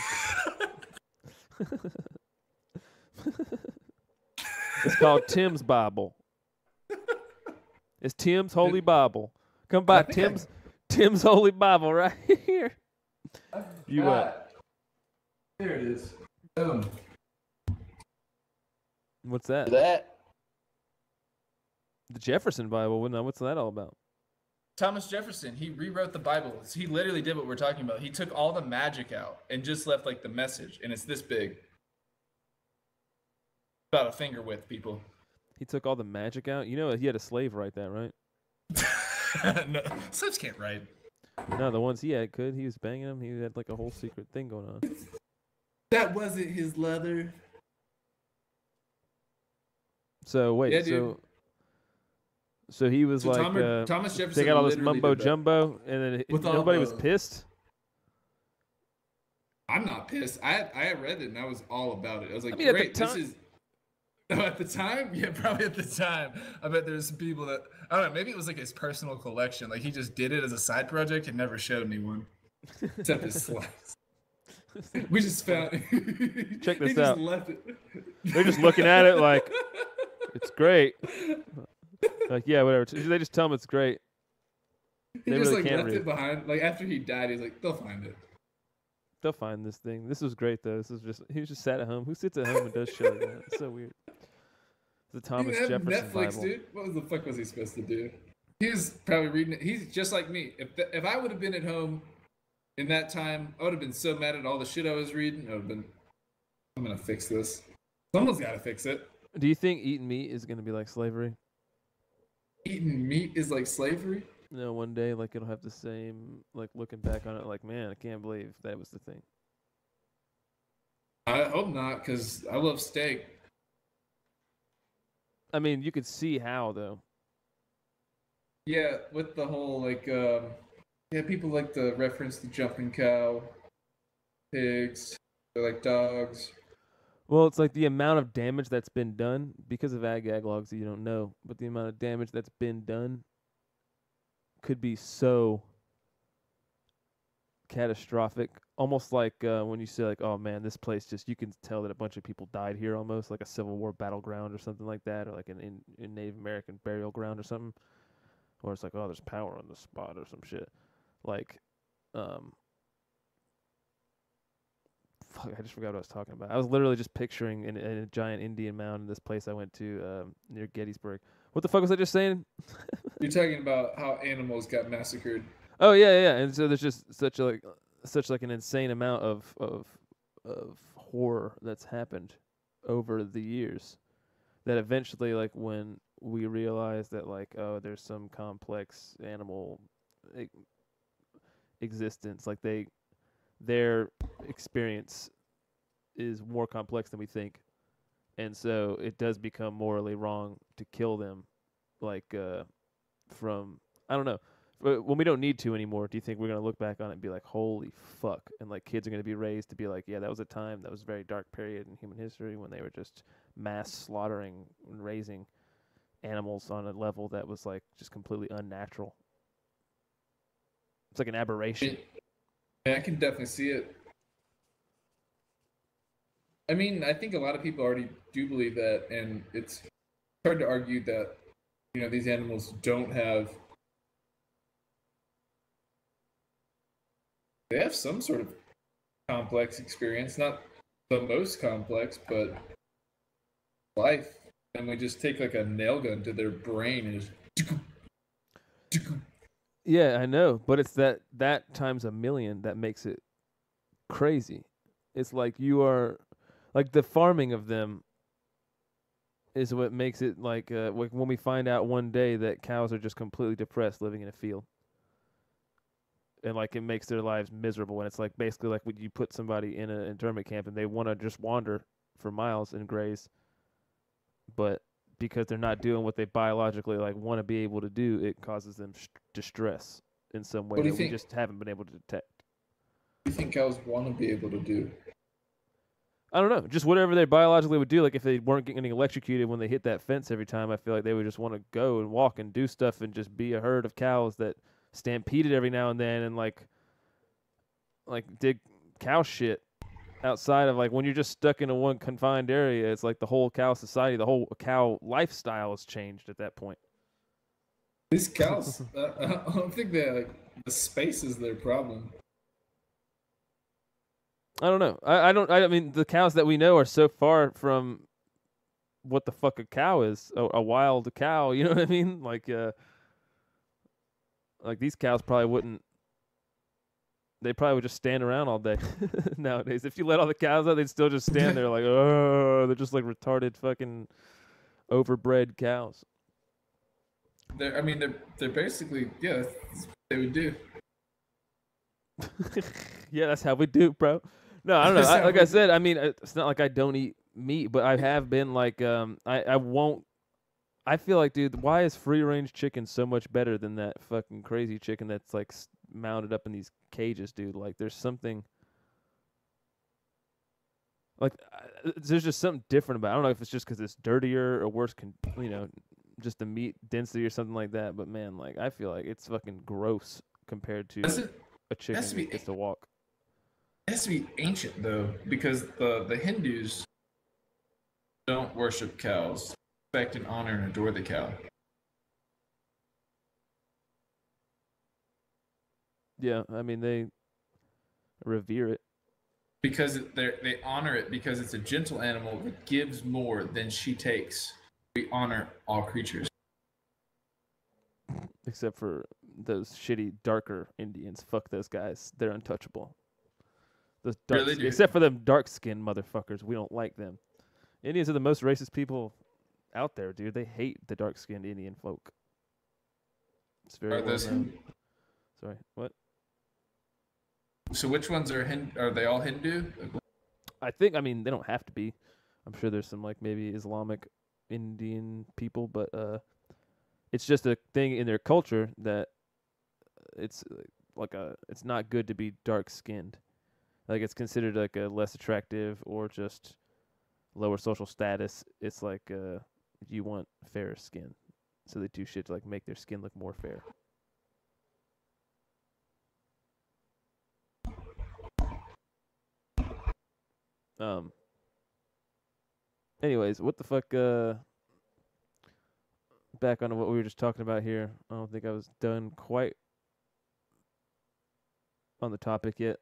It's called Tim's Bible. It's Tim's Holy Bible. Come by Tim's Holy Bible right here. You There it is. Boom. What's that? The Jefferson Bible. What's that all about? Thomas Jefferson, he rewrote the Bible. He literally did what we're talking about. He took all the magic out and just left like the message, and it's this big. About a finger width, people. He took all the magic out? You know he had a slave write that, right? No, slaves can't write. No, the ones he had could. He was banging them. He had like a whole secret thing going on. That wasn't his leather. So wait, yeah, so he was so like Thomas Jefferson. they got all this mumbo jumbo, and then nobody was pissed. I'm not pissed. I read it and I was all about it. I was like, great. At the time, yeah, probably at the time. I bet there's some people that I don't know. Maybe it was like his personal collection. Like he just did it as a side project and never showed anyone, except his slides. We just found. Check this he just out. Left it. They're just looking at it like it's great. Like yeah, whatever. They just tell him it's great. He they just really like can't left read. it behind. Like after he died, he's like, they'll find it. They'll find this thing. This was great though. He was just sat at home. Who sits at home and does shit like that? It's so weird. The Thomas Jefferson Netflix, Bible. dude. What the fuck was he supposed to do? He was probably reading it. He's just like me. If I would have been at home in that time, I would have been so mad at all the shit I was reading. I would have been, I'm gonna fix this. Someone's got to fix it. Do you think eating meat is gonna be like slavery? Eating meat is like slavery? No, one day like it'll have the same like looking back on it like man, I can't believe that was the thing. I hope not, because I love steak. I mean, you could see how though. Yeah, with the whole like, yeah, people like to reference the jumping cow, pigs, or like dogs. Well, it's like the amount of damage that's been done because of ag logs that you don't know, but the amount of damage that's been done could be so catastrophic. Almost like when you say like, oh man, this place just, you can tell that a bunch of people died here almost, like a Civil War battleground or something like that, or like an Native American burial ground or something. Or it's like, oh, there's power on the spot or some shit. Like, fuck, I just forgot what I was talking about. I was literally just picturing in a giant Indian mound in this place I went to near Gettysburg. What the fuck was I just saying? You're talking about how animals got massacred. Oh yeah, and so there's just such an insane amount of horror that's happened over the years. That eventually, like when we realize that, like, oh, there's some complex animal e- existence, like their experience is more complex than we think, and so it does become morally wrong to kill them, like from I don't know. But when we don't need to anymore, do you think we're gonna look back on it and be like, "Holy fuck!" And like kids are gonna be raised to be like, "Yeah, that was a time that was a very dark period in human history when they were just mass slaughtering and raising animals on a level that was like just completely unnatural. It's like an aberration." Yeah, I can definitely see it. I mean, I think a lot of people already do believe that, and it's hard to argue that these animals don't have. They have some sort of complex experience, not the most complex, but life. And we just take like a nail gun to their brain and just. Yeah, I know, but it's that times a million that makes it crazy. It's like you are like the farming of them is what makes it like when we find out one day that cows are just completely depressed living in a field. And like it makes their lives miserable, and it's like basically like when you put somebody in an internment camp and they want to just wander for miles and graze, but because they're not doing what they biologically like want to be able to do, it causes them distress in some way What do that you we think? just haven't been able to detect. What do you think cows want to be able to do? I don't know, just whatever they biologically would do. Like if they weren't getting electrocuted when they hit that fence every time, I feel like they would just want to go and walk and do stuff and just be a herd of cows that stampeded every now and then and like dig cow shit outside of like when you're just stuck in a one confined area. It's like the whole cow society, the whole cow lifestyle has changed at that point. These cows, I don't think that like the space is their problem. I don't know. I mean, the cows that we know are so far from what the fuck a cow is. A wild cow. You know what I mean? Like these cows probably wouldn't. They probably would just stand around all day nowadays. If you let all the cows out, they'd still just stand there like, oh, they're just like retarded fucking overbred cows. I mean, they're basically that's what they would do. Yeah, that's how we do, bro. No, I don't know. That's how Like we I do. said, I mean, it's not like I don't eat meat, but I have been like, I won't. I feel like, dude, why is free range chicken so much better than that fucking crazy chicken that's like mounted up in these cages, dude? Like, there's something like there's just something different about it. I don't know if it's just because it's dirtier or worse, just the meat density or something like that. But man, like I feel like it's fucking gross compared That's to it. a It has chicken to that be gets to walk. it has to be ancient though, because the Hindus don't worship cows, respect and honor and adore the cow. Yeah, I mean they revere it. Because they honor it because it's a gentle animal that gives more than she takes. We honor all creatures. Except for those shitty darker Indians. Fuck those guys. They're untouchable. Those Really, dude. except for them dark skinned motherfuckers. We don't like them. Indians are the most racist people out there, dude. They hate the dark skinned Indian folk. It's very Are well those known. Sorry, what? So which ones are Are they all Hindu? I mean, they don't have to be. I'm sure there's some like maybe Islamic Indian people, but it's just a thing in their culture that it's it's not good to be dark skinned. Like it's considered like a less attractive or just lower social status. It's like you want fairer skin, so they do shit to like make their skin look more fair. Um. Anyways, what the fuck? Back on what we were just talking about here. I don't think I was done quite on the topic yet.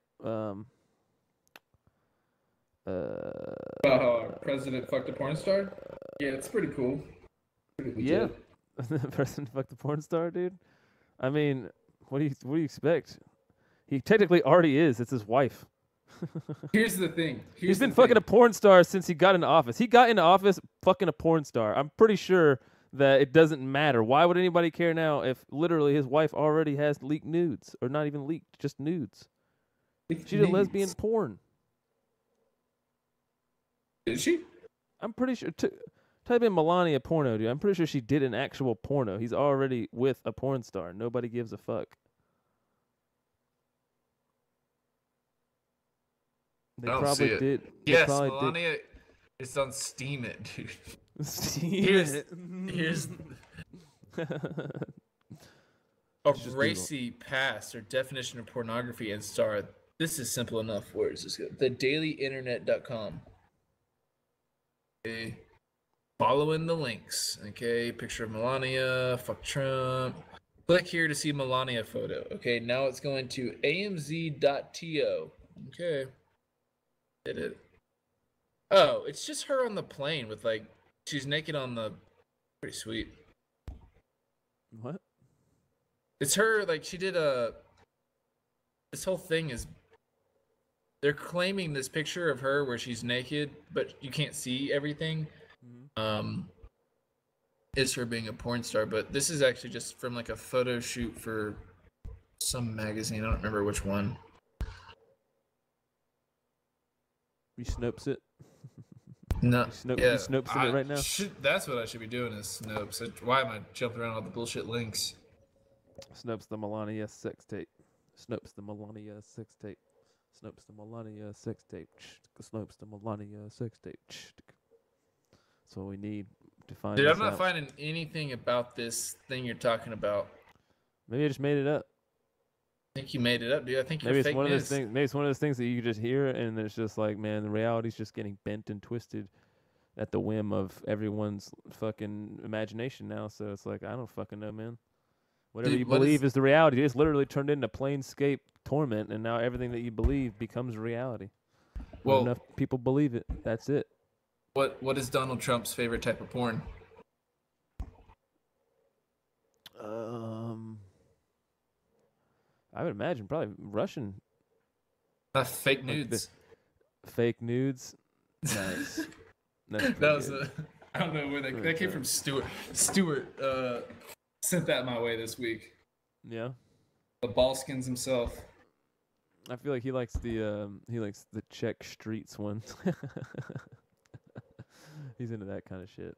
President fucked a porn star? Yeah, it's pretty cool. Pretty Yeah, legit. the person fucked the porn star, dude. I mean, what do you expect? He technically already is. It's his wife. Here's the thing. He's been fucking a porn star since he got into office. He got into office fucking a porn star. I'm pretty sure that it doesn't matter. Why would anybody care now if literally his wife already has leaked nudes? Or not even leaked, just nudes. She did lesbian porn. Did she? I'm pretty sure. Type in Melania porno, dude. I'm pretty sure she did an actual porno. He's already with a porn star. Nobody gives a fuck. They probably did. Yes, Melania is on Steam it, dude. Here's a racy past or definition of pornography and star. This is simple enough. Where is this go? TheDailyInternet.com. Okay. Following the links. Okay, picture of Melania. Fuck Trump. Click here to see Melania photo. Okay, now it's going to amz.to. Okay. Did it. Oh, it's just her on the plane with like she's naked on the pretty sweet. What? It's her like she did a this whole thing is they're claiming this picture of her where she's naked, but you can't see everything. Mm-hmm. Is her being a porn star, but this is actually just from like a photo shoot for some magazine. I don't remember which one. You Snopes it? No. You Snopes it right now? That's what I should be doing is Snopes. Why am I jumping around all the bullshit links? Snopes the Melania sex tape. Snopes the Melania sex tape. Snopes the Melania sex tape. Snopes the Melania sex tape. That's what we need to find. Dude, I'm not finding anything about this thing you're talking about. Maybe I just made it up. I think you made it up, dude. I think maybe it's one of those things. Maybe it's one of those things that you just hear, and it's just like, man, the reality's just getting bent and twisted at the whim of everyone's fucking imagination now. So it's like, I don't fucking know, man. Whatever you believe is the reality. It's literally turned into Planescape torment, and now everything that you believe becomes reality. Well, enough people believe it. That's it. What is Donald Trump's favorite type of porn? I would imagine probably Russian. Fake nudes. Fake nudes. Nice. That was I don't know where that came from. Stuart sent that my way this week. Yeah. The Ballskins himself. I feel like he likes the Czech streets one. He's into that kind of shit.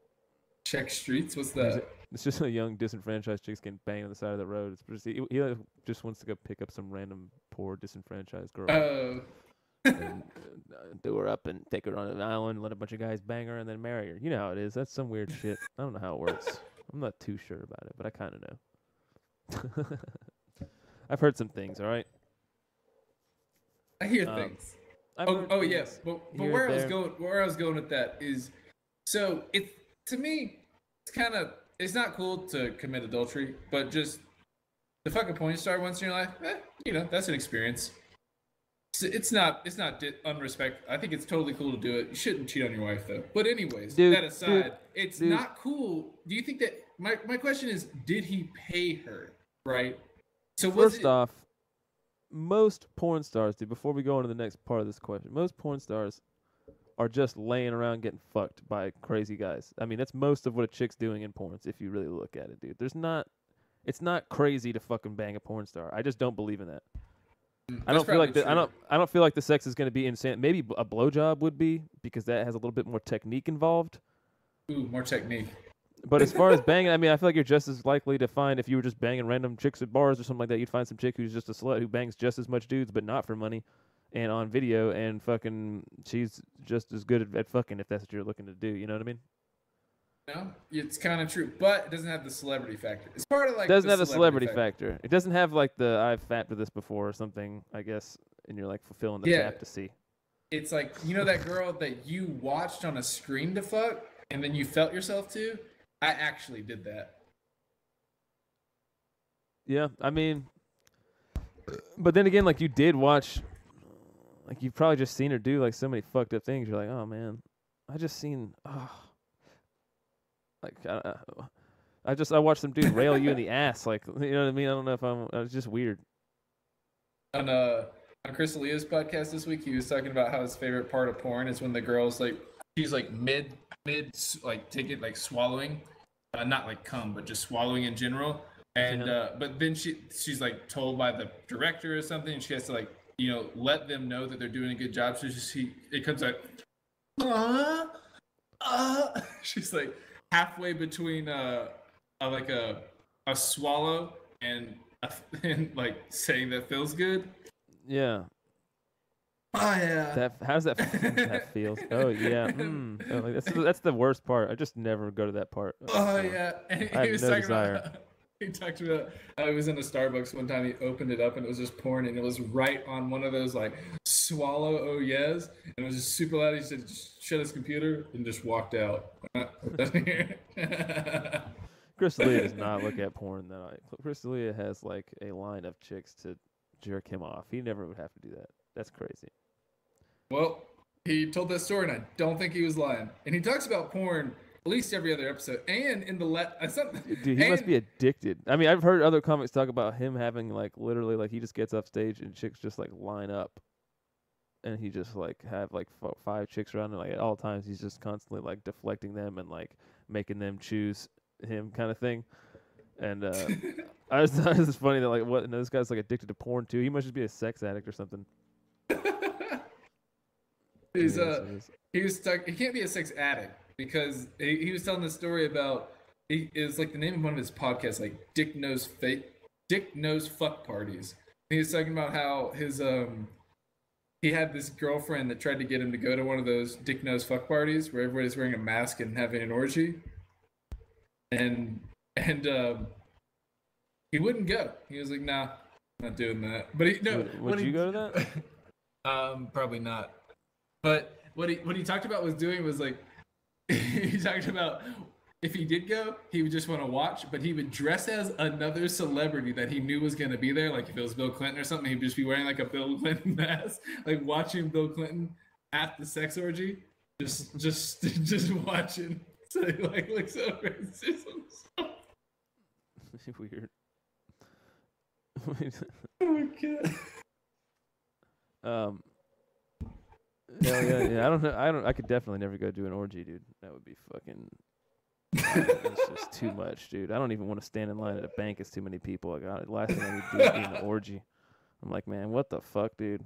Czech streets? What's that? It's just a young disenfranchised chick getting banged on the side of the road. It's just, he just wants to go pick up some random poor disenfranchised girl. Oh. And do her up and take her on an island, let a bunch of guys bang her, and then marry her. You know how it is. That's some weird shit. I don't know how it works. I'm not too sure about it, but I kind of know. I've heard some things, all right? I hear things. Oh yes. But where I was going with that is, so to me, it's not cool to commit adultery, but just the fucking porn star once in your life, that's an experience. It's not unrespect. I think it's totally cool to do it. You shouldn't cheat on your wife though. But anyways, that aside, it's not cool. Do you think that my question is, did he pay her? Right. So first off, most porn stars, dude, before we go on to the next part of this question, most porn stars are just laying around getting fucked by crazy guys. I mean, that's most of what a chick's doing in porns if you really look at it, dude. It's not crazy to fucking bang a porn star. I just don't believe in that. I don't feel like I don't feel like the sex is going to be insane. Maybe a blowjob would be, because that has a little bit more technique involved. Ooh, more technique. But as far as banging, I mean, I feel like you're just as likely to find, if you were just banging random chicks at bars or something like that, you'd find some chick who's just a slut who bangs just as much dudes, but not for money, and on video, and fucking she's just as good at fucking, if that's what you're looking to do. You know what I mean? No, it's kind of true, but it doesn't have the celebrity factor. It's part of like. It doesn't have the celebrity factor. It doesn't have like the I've fapped with this before or something, I guess, and you're like fulfilling the tap to see. It's like, that girl that you watched on a screen to fuck, and then you felt yourself to. I actually did that. Yeah, I mean, but then again, like you did watch, like you've probably just seen her do like so many fucked up things. You're like, oh man, I watched some dude rail you in the ass, like, you know what I mean? I don't know if it's just weird. On on Chris D'Elia's podcast this week, he was talking about how his favorite part of porn is when the girl's like, she's like mid, like take it like swallowing, not like cum, but just swallowing in general. And but then she's like told by the director or something, and she has to like let them know that they're doing a good job. So it comes out, she's like halfway between like a swallow and like saying that feels good. Yeah. Oh yeah. How's that feels? Oh yeah. Oh, like, that's the worst part. I just never go to that part. Oh yeah. And I have no desire. He talked about I was in a Starbucks one time. He opened it up and it was just porn, and it was right on one of those like swallow oh yes, and it was just super loud. He said, just shut his computer and just walked out. Chris D'Elia does not look at porn that I. Chris D'Elia has like a line of chicks to jerk him off. He never would have to do that. That's crazy. Well, he told that story, and I don't think he was lying. And he talks about porn at least every other episode, and in the dude, he must be addicted. I mean, I've heard other comics talk about him having like literally like he just gets up stage and chicks just like line up, and he just like have like 5 chicks around him like at all times. He's just constantly like deflecting them and like making them choose him kind of thing. And I was thought it was funny that like what this guy's like addicted to porn too. He must just be a sex addict or something. He was stuck. He can't be a sex addict because he was telling the story about it was like the name of one of his podcasts, like Dick Knows Fuck Parties. And he was talking about how his he had this girlfriend that tried to get him to go to one of those Dick Knows Fuck parties where everybody's wearing a mask and having an orgy, and he wouldn't go. He was like, nah, I'm not doing that. But would you go to that? Probably not. But what he talked about was like he talked about if he did go, he would just want to watch, but he would dress as another celebrity that he knew was going to be there. Like if it was Bill Clinton or something, he'd just be wearing like a Bill Clinton mask, like watching Bill Clinton at the sex orgy, just watching. So he like looks over and says some stuff. Weird. Oh my god. Yeah. I don't. I could definitely never go do an orgy, dude. That would be fucking. It's just too much, dude. I don't even want to stand in line at a bank. It's too many people. Like, the last thing I need to do is be in an orgy. I'm like, man, what the fuck, dude?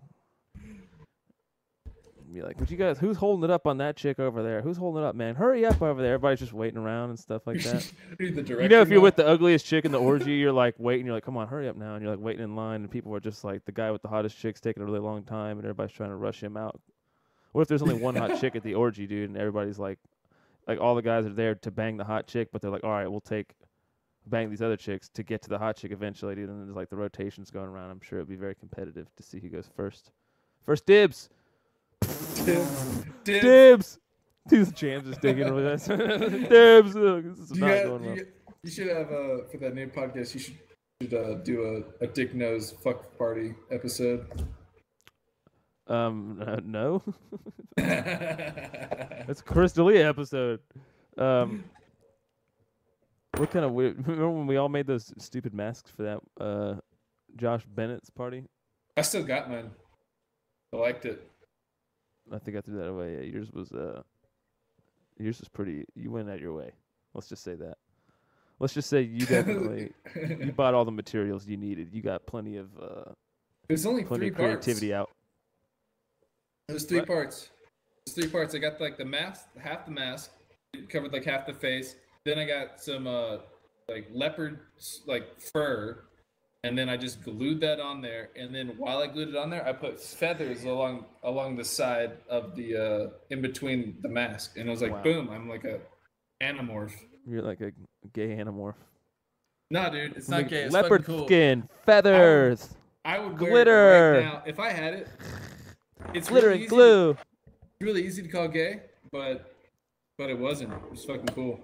Be like, would you guys? Who's holding it up on that chick over there? Who's holding it up, man? Hurry up over there! Everybody's just waiting around and stuff like that. You know, if you're with the ugliest chick in the orgy, you're like waiting. You're like, come on, hurry up now! And you're like waiting in line, and people are just like, the guy with the hottest chick's taking a really long time, and everybody's trying to rush him out. What if there's only one hot chick at the orgy, dude, and everybody's like all the guys are there to bang the hot chick, but they're like, all right, we'll bang these other chicks to get to the hot chick eventually, dude. And there's like the rotations going around. I'm sure it'd be very competitive to see who goes first. First dibs. Dibs. These jams is digging really nice. Dibs. This is not going well. You should have for that new podcast. You should do a Dick Knows Fuck Party episode. No. That's a Chris D'Elia episode. What kind of weird? Remember when we all made those stupid masks for that Josh Bennett's party? I still got mine. I liked it. I think I threw that away. Yeah, yours was pretty. You went out your way. Let's just say that. Let's just say you definitely you bought all the materials you needed. You got plenty of. There's only plenty 3 of creativity parts. out. There's 3 parts. There's 3 parts. I got like the mask, half the mask, covered like half the face. Then I got some like leopard like fur, and then I just glued that on there. And then while I glued it on there, I put feathers along the side of the in between the mask, and I was like, boom! I'm like a animorph. You're like a gay animorph. No, dude, it's not gay. It's leopard cool. Skin, feathers. I would glitter. Wear it right now if I had it. It's glitter really and glue. It's really easy to call gay, but it wasn't. It was fucking cool.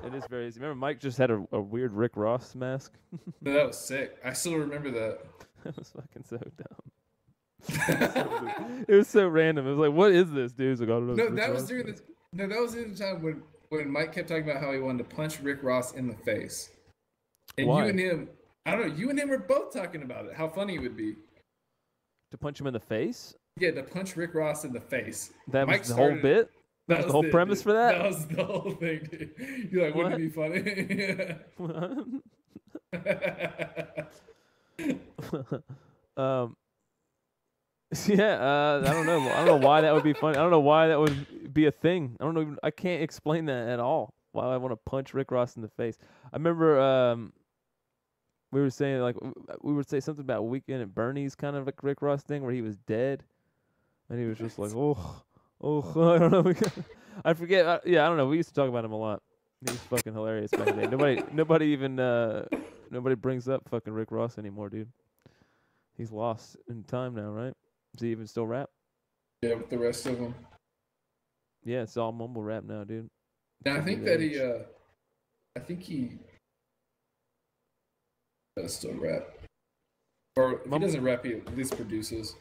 It is very easy. Remember, Mike just had a weird Rick Ross mask. That was sick. I still remember that. That was fucking so dumb. It was so random. It was like, what is this, dude? He's like, I don't know. No, that was during the. No, that was in the time when Mike kept talking about how he wanted to punch Rick Ross in the face. And Why? you and him, I don't know. You and him were both talking about it. How funny it would be. To punch him in the face? Yeah, to punch Rick Ross in the face. That Mike was the whole started, bit? That was the whole it, premise dude. for that? That was the whole thing, dude. You're like, wouldn't it be funny? Yeah, I don't know. I don't know why that would be funny. I don't know why that would be a thing. I don't know. I can't explain that at all. Why I want to punch Rick Ross in the face. I remember we were saying like we would say something about Weekend at Bernie's kind of like Rick Ross thing where he was dead, and he was just like, oh, I don't know. I forget. Yeah, I don't know. We used to talk about him a lot. He was fucking hilarious back then. Nobody even nobody brings up fucking Rick Ross anymore, dude. He's lost in time now, right? Does he even still rap? Yeah, with the rest of them. Yeah, it's all mumble rap now, dude. Now, I think that he does still rap. Or if he doesn't rap, he at least produces.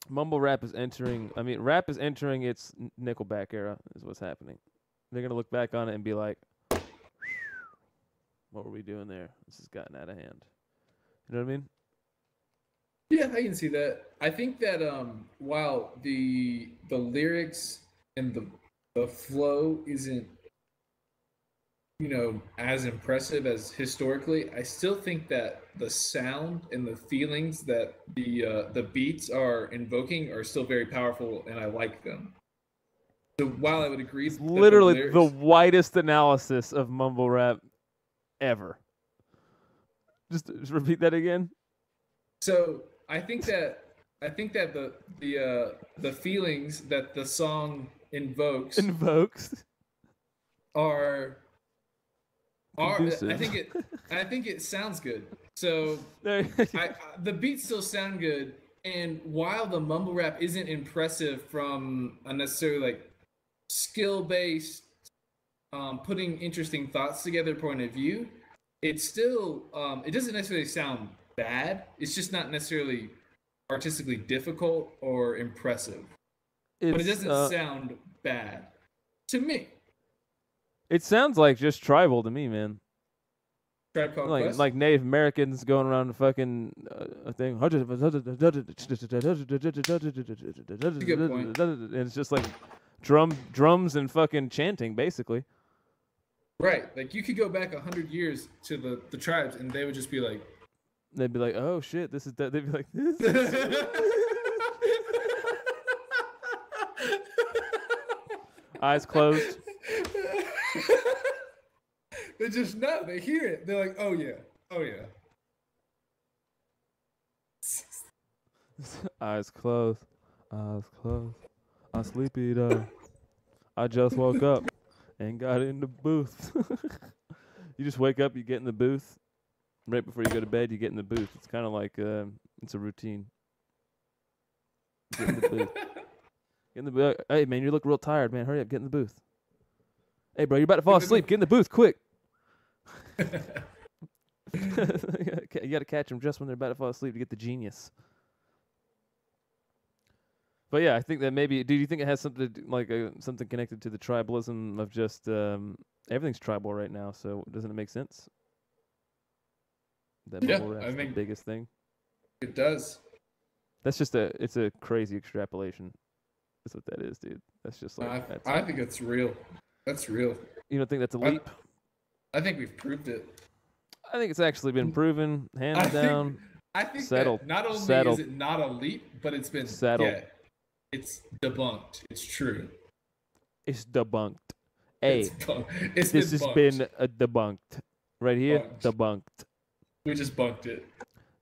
Mumble rap is entering, rap is entering its Nickelback era, is what's happening. They're going to look back on it and be like, what were we doing there? This has gotten out of hand. You know what I mean? Yeah, I can see that. I think that while the lyrics and the flow isn't, as impressive as historically, I still think that the sound and the feelings that the beats are invoking are still very powerful, and I like them. So while I would agree, it's literally the widest analysis of mumble rap ever. Just repeat that again. So I think that the feelings that the song invokes are I think it sounds good. So the beats still sound good, and while the mumble rap isn't impressive from a necessarily like skill-based putting interesting thoughts together point of view, it's still it doesn't necessarily sound bad. It's just not necessarily artistically difficult or impressive. But it doesn't sound bad to me. It sounds like just tribal to me, man. Tribe Called Quest? Like Native Americans going around the fucking thing. That's a good point. And it's just like drums and fucking chanting, basically. Right. Like you could go back 100 years to the tribes, and they would just be like, they'd be like, "Oh shit, this is." They'd be like, "This." Is eyes closed. They just know. They hear it. They're like, "Oh yeah, oh yeah." Eyes closed. Eyes closed. I'm sleepy though. I just woke up and got in the booth. You just wake up, you get in the booth. Right before you go to bed, you get in the booth. It's kind of like it's a routine. Get in the booth. Get in the booth. Hey man, you look real tired, man. Hurry up, get in the booth. Hey bro, you're about to fall asleep. Get in the booth, quick. You got to catch them just when they're about to fall asleep to get the genius. But yeah, I think that maybe. Do you think it has something to do, like something connected to the tribalism of just everything's tribal right now? So doesn't it make sense? That yeah, I think the biggest thing. It does. That's just it's a crazy extrapolation. That's what that is, dude. That's just like. I think it's real. That's real. You don't think that's a leap? I think we've proved it. I think it's actually been proven, hands down. I think settled. That not only is it not a leap, but it's been settled. Yeah, it's debunked. It's true. It's debunked. This has been debunked. Right here, debunked. We just bunked it.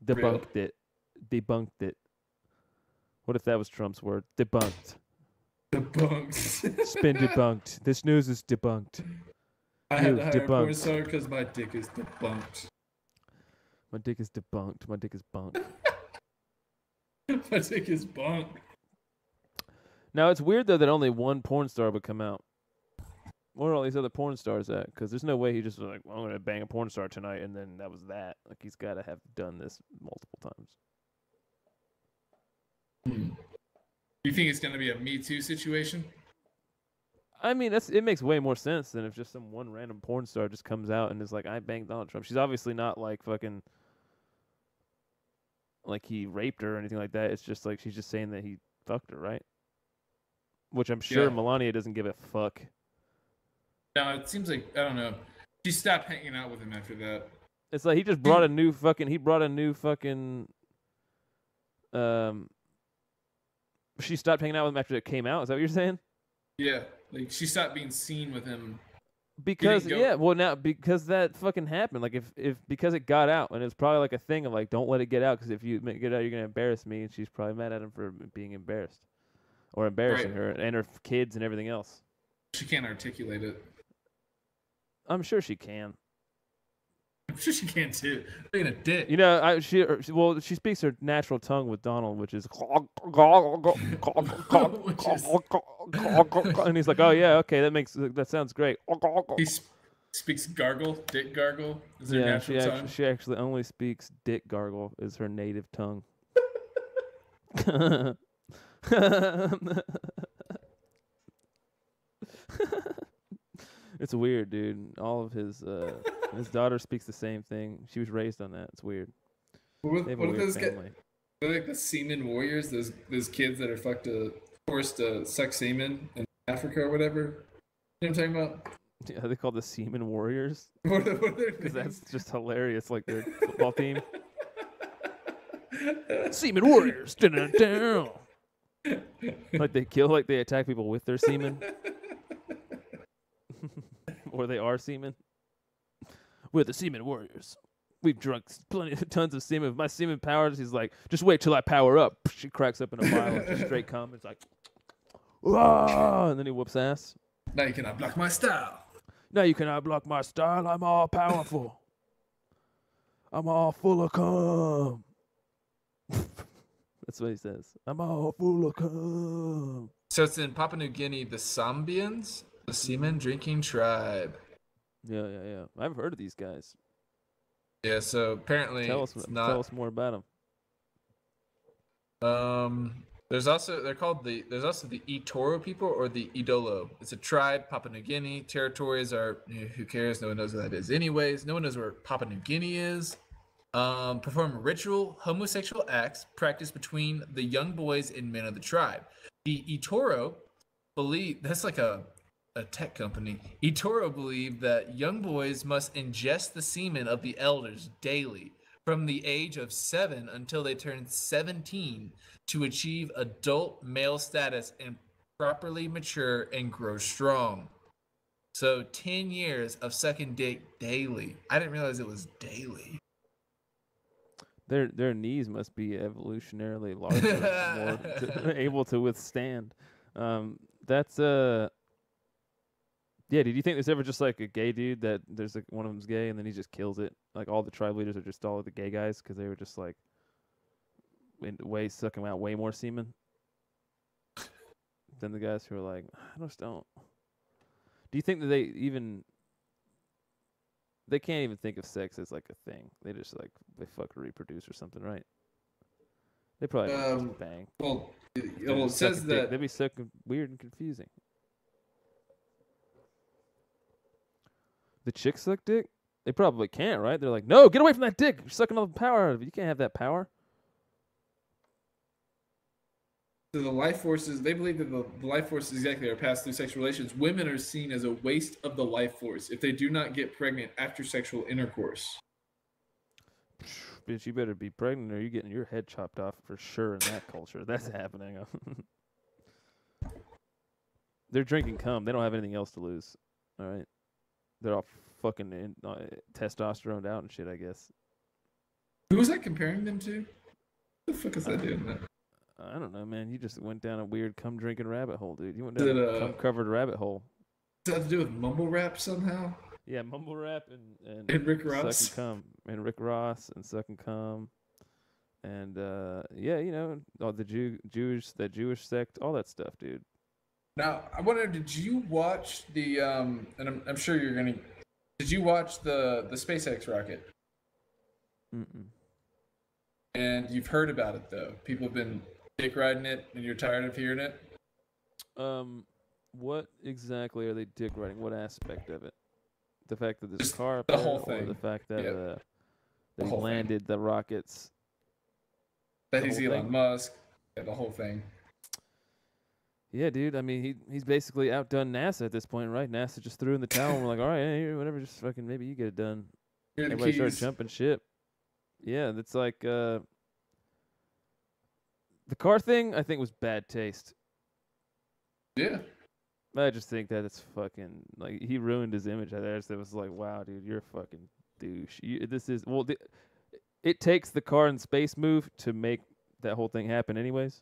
Debunked it. Debunked it. What if that was Trump's word? Debunked. Debunked. It's been debunked. This news is debunked. I had to hire a porn star because my dick is debunked. My dick is debunked. My dick is bunk. My dick is bunk. Now, it's weird, though, that only one porn star would come out. Where are all these other porn stars at? Because there's no way he just was like, well, I'm going to bang a porn star tonight, and then that was that. Like, he's got to have done this multiple times. You think it's going to be a Me Too situation? I mean, it makes way more sense than if just some one random porn star just comes out and is like, I banged Donald Trump. She's obviously not like fucking like he raped her or anything like that. It's just like she's just saying that he fucked her, right? Which I'm sure Yeah. Melania doesn't give a fuck. No, it seems like I don't know. She stopped hanging out with him after that. It's like he just brought a new fucking. He brought a new fucking. She stopped hanging out with him after it came out. Is that what you're saying? Yeah, like she stopped being seen with him. Because well now because that fucking happened. Like if because it got out and it's probably like a thing of like don't let it get out because if you get it out you're gonna embarrass me and she's probably mad at him for being embarrassed or embarrassing her and her kids and everything else. She can't articulate it. I'm sure she can. I'm sure she can too. Being a dick. You know, she speaks her natural tongue with Donald, which is and he's like, oh yeah, okay, that sounds great. He speaks gargle, dick gargle. Is her natural tongue? She actually only speaks dick gargle is her native tongue. It's weird, dude. All of his daughter speaks the same thing. She was raised on that. It's weird. What are those guys? They're like the semen warriors. Those kids that are forced to suck semen in Africa or whatever. You know what I'm talking about? Yeah, they call the semen warriors. What are their names? Because that's just hilarious. Like their football team. Semen warriors. Down. Like they attack people with their semen. Or they are semen. We're the semen warriors. We've drunk tons of semen. My semen powers. He's like, just wait till I power up. She cracks up in a vial of straight cum. It's like, whoa! And then he whoops ass. Now you cannot block my style. Now you cannot block my style. I'm all powerful. I'm all full of cum. That's what he says. I'm all full of cum. So it's in Papua New Guinea, the Sambians. The semen drinking tribe. Yeah. I've heard of these guys. Yeah, so apparently tell us more about them. There's also the Itoro people or the Idolo. It's a tribe, Papua New Guinea. Territories are who cares? No one knows what that is. Anyways, no one knows where Papua New Guinea is. Perform ritual homosexual acts practiced between the young boys and men of the tribe. The Itoro believe that's like a tech company. Itoro believed that young boys must ingest the semen of the elders daily from the age of 7 until they turn 17 to achieve adult male status and properly mature and grow strong. So 10 years of sucking dick daily. I didn't realize it was daily. Their knees must be evolutionarily larger, more able to withstand. That's Yeah, did you think there's ever just like a gay dude that there's like one of them's gay and then he just kills it? Like all the tribe leaders are just all the gay guys because they were just like sucking out way more semen than the guys who are like, I just don't. Do you think that they can't even think of sex as like a thing? They just like they fuck or reproduce or something, right? They probably don't just bang. Well, it says that they'd be so weird and confusing. The chicks suck dick? They probably can't, right? They're like, no, get away from that dick. You're sucking all the power out of it. You can't have that power. So the life forces, they believe that the life forces exactly are passed through sexual relations. Women are seen as a waste of the life force if they do not get pregnant after sexual intercourse. Bitch, you better be pregnant or you're getting your head chopped off for sure in that culture. That's happening. They're drinking cum. They don't have anything else to lose. All right? They're all fucking testosterone out and shit, I guess. Who was that comparing them to? What the fuck is that doing that? I don't know, man. You just went down a weird cum drinking rabbit hole, dude. You went down a cum covered rabbit hole. Does that have to do with mumble rap somehow? Yeah, mumble rap and Rick Ross. Sucking cum. And Rick Ross and sucking cum. And yeah, you know, all the Jewish sect, all that stuff, dude. Now, I wonder, did you watch the and I'm sure you're gonna. Did you watch the SpaceX rocket? Mm-mm. And you've heard about it though. People have been dick riding it, and you're tired of hearing it. What exactly are they dick riding? What aspect of it? The fact that this car, the whole thing, or the fact that that he landed the rockets That The he's whole Elon thing? Musk. Yeah, the whole thing. Yeah, dude. I mean, he's basically outdone NASA at this point, right? NASA just threw in the towel and we're like, all right, here, whatever, just fucking maybe you get it done. Here are the Everybody started keys. jumping ship. Yeah, that's like the car thing. I think was bad taste. Yeah. I just think that it's fucking like he ruined his image out there. So it was like, wow, dude, you're a fucking douche. This is well, it takes the car and space move to make that whole thing happen, anyways.